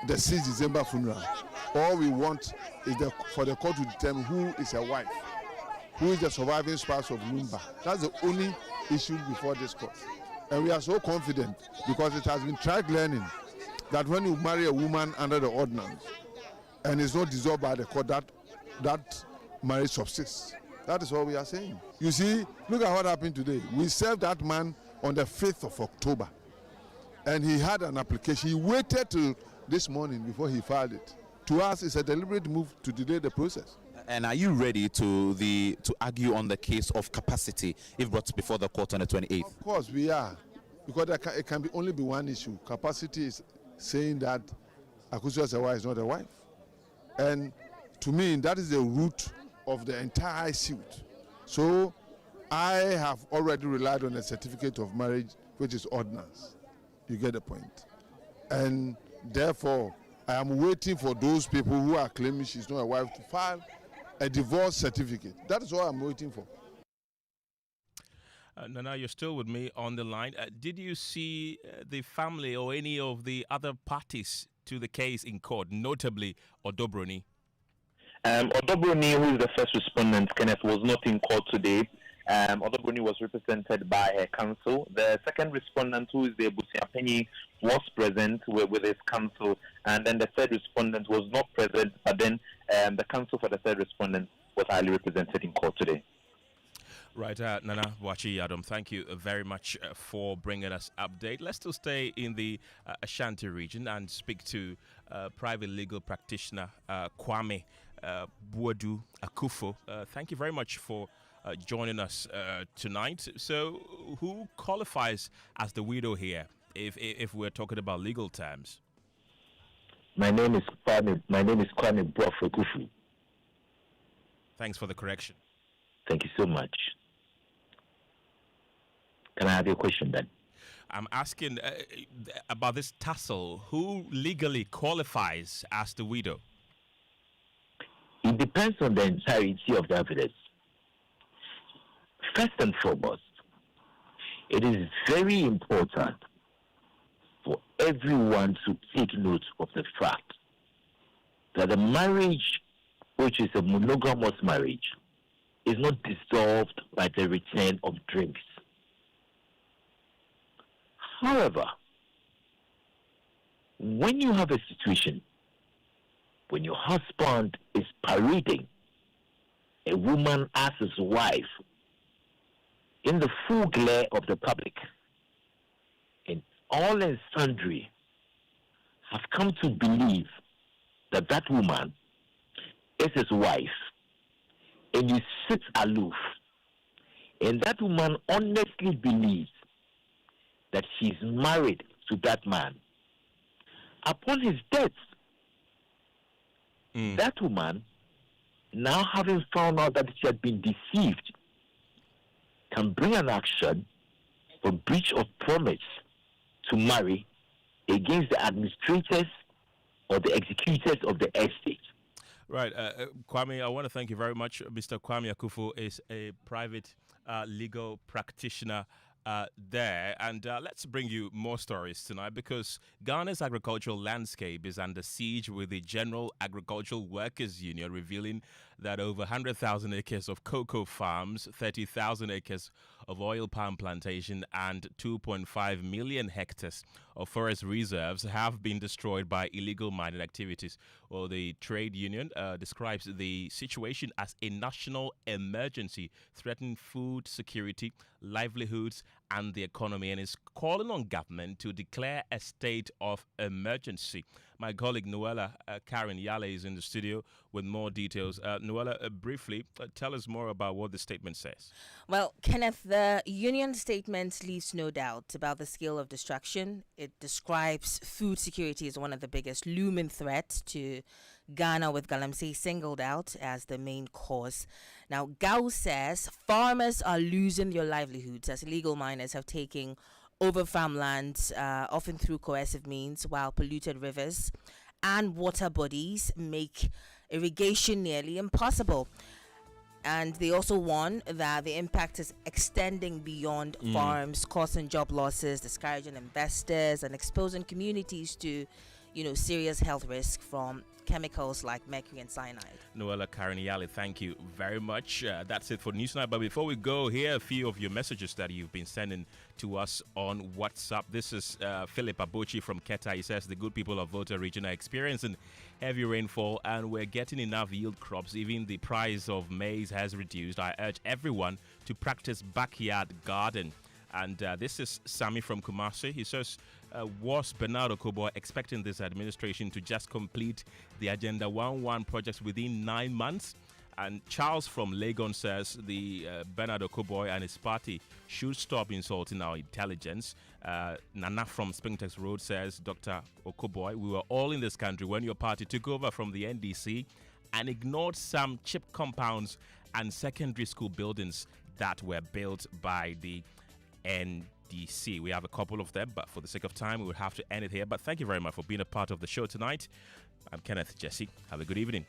the 6th December funeral. All we want is for the court to determine who is a wife, who is the surviving spouse of Lumba. That's the only issue before this court. And we are so confident because it has been tried learning that when you marry a woman under the ordinance and it's not dissolved by the court, that marriage subsists. That is what we are saying. You see, look at what happened today. We served that man on the 5th of October and he had an application. He waited till this morning before he filed it. To us, it's a deliberate move to delay the process. And are you ready to argue on the case of capacity if brought before the court on the 28th? Of course we are, because it can only be one issue. Capacity is saying that Akosua Sewa is not a wife. And to me, that is the root of the entire suit. So I have already relied on a certificate of marriage, which is ordinance. You get the point. And therefore, I am waiting for those people who are claiming she's not a wife to file a divorce certificate. That is what I'm waiting for. Nana, you're still with me on the line. Did you see the family or any of the other parties to the case in court, notably Odobroni? Odobroni, who is the first respondent, Kenneth, was not in court today. Odobroni was represented by her counsel. The second respondent, who is the Busiapenyi, was present with his counsel, and then the third respondent was not present, but then the counsel for the third respondent was highly represented in court today. Right, Nana Wachi Adam, thank you very much for bringing us update. Let's still stay in the Ashanti region and speak to private legal practitioner Kwame Buadu Akufo. Thank you very much for joining us tonight. So, who qualifies as the widow here, if we're talking about legal terms? My name is Kwame Buadu Akufo. Thanks for the correction. Thank you so much. Can I have your question then? I'm asking about this tussle. Who legally qualifies as the widow? It depends on the entirety of the evidence. First and foremost, it is very important for everyone to take note of the fact that the marriage, which is a monogamous marriage, is not dissolved by the return of drinks. However, when you have a situation when your husband is parading a woman as his wife in the full glare of the public, and all and sundry have come to believe that that woman is his wife, and you sit aloof, and that woman honestly believes that she's married to that man, upon his death, that woman, now having found out that she had been deceived, can bring an action for breach of promise to marry against the administrators or the executors of the estate. Right. Kwame, I want to thank you very much. Mr. Kwame Akufo is a private legal practitioner there. And let's bring you more stories tonight, because Ghana's agricultural landscape is under siege, with the General Agricultural Workers Union revealing that over 100,000 acres of cocoa farms, 30,000 acres of oil palm plantation, and 2.5 million hectares of forest reserves have been destroyed by illegal mining activities. Well, the trade union describes the situation as a national emergency, threatening food security, livelihoods, and the economy, and is calling on government to declare a state of emergency. My colleague Noella Karen Yale is in the studio with more details. Noella, briefly, tell us more about what the statement says. Well, Kenneth, the union statement leaves no doubt about the scale of destruction. It describes food security as one of the biggest looming threats to Ghana, with Galamsey singled out as the main cause. Now, Gao says farmers are losing their livelihoods as illegal miners have taken over farmlands, often through coercive means, while polluted rivers and water bodies make irrigation nearly impossible. And they also warn that the impact is extending beyond farms, causing job losses, discouraging investors, and exposing communities to, serious health risk from chemicals like mercury and cyanide. Noella Kariniali, thank you very much. That's it for Newsnight. But before we go, here are a few of your messages that you've been sending to us on WhatsApp. This is Philip Abuchi from Keta. He says the good people of Volta region are experiencing heavy rainfall and we're getting enough yield crops. Even the price of maize has reduced. I urge everyone to practice backyard garden. And this is Sami from Kumasi. He says, was Bernard Okoboy expecting this administration to just complete the Agenda 1.1 projects within 9 months? And Charles from Legon says the Bernard Okoboy and his party should stop insulting our intelligence. Nana from Spintex Road says, Dr. Okoboy, we were all in this country when your party took over from the NDC and ignored some cheap compounds and secondary school buildings that were built by the NDC. We have a couple of them, but for the sake of time, we would have to end it here. But thank you very much for being a part of the show tonight. I'm Kenneth Gyasi. Have a good evening.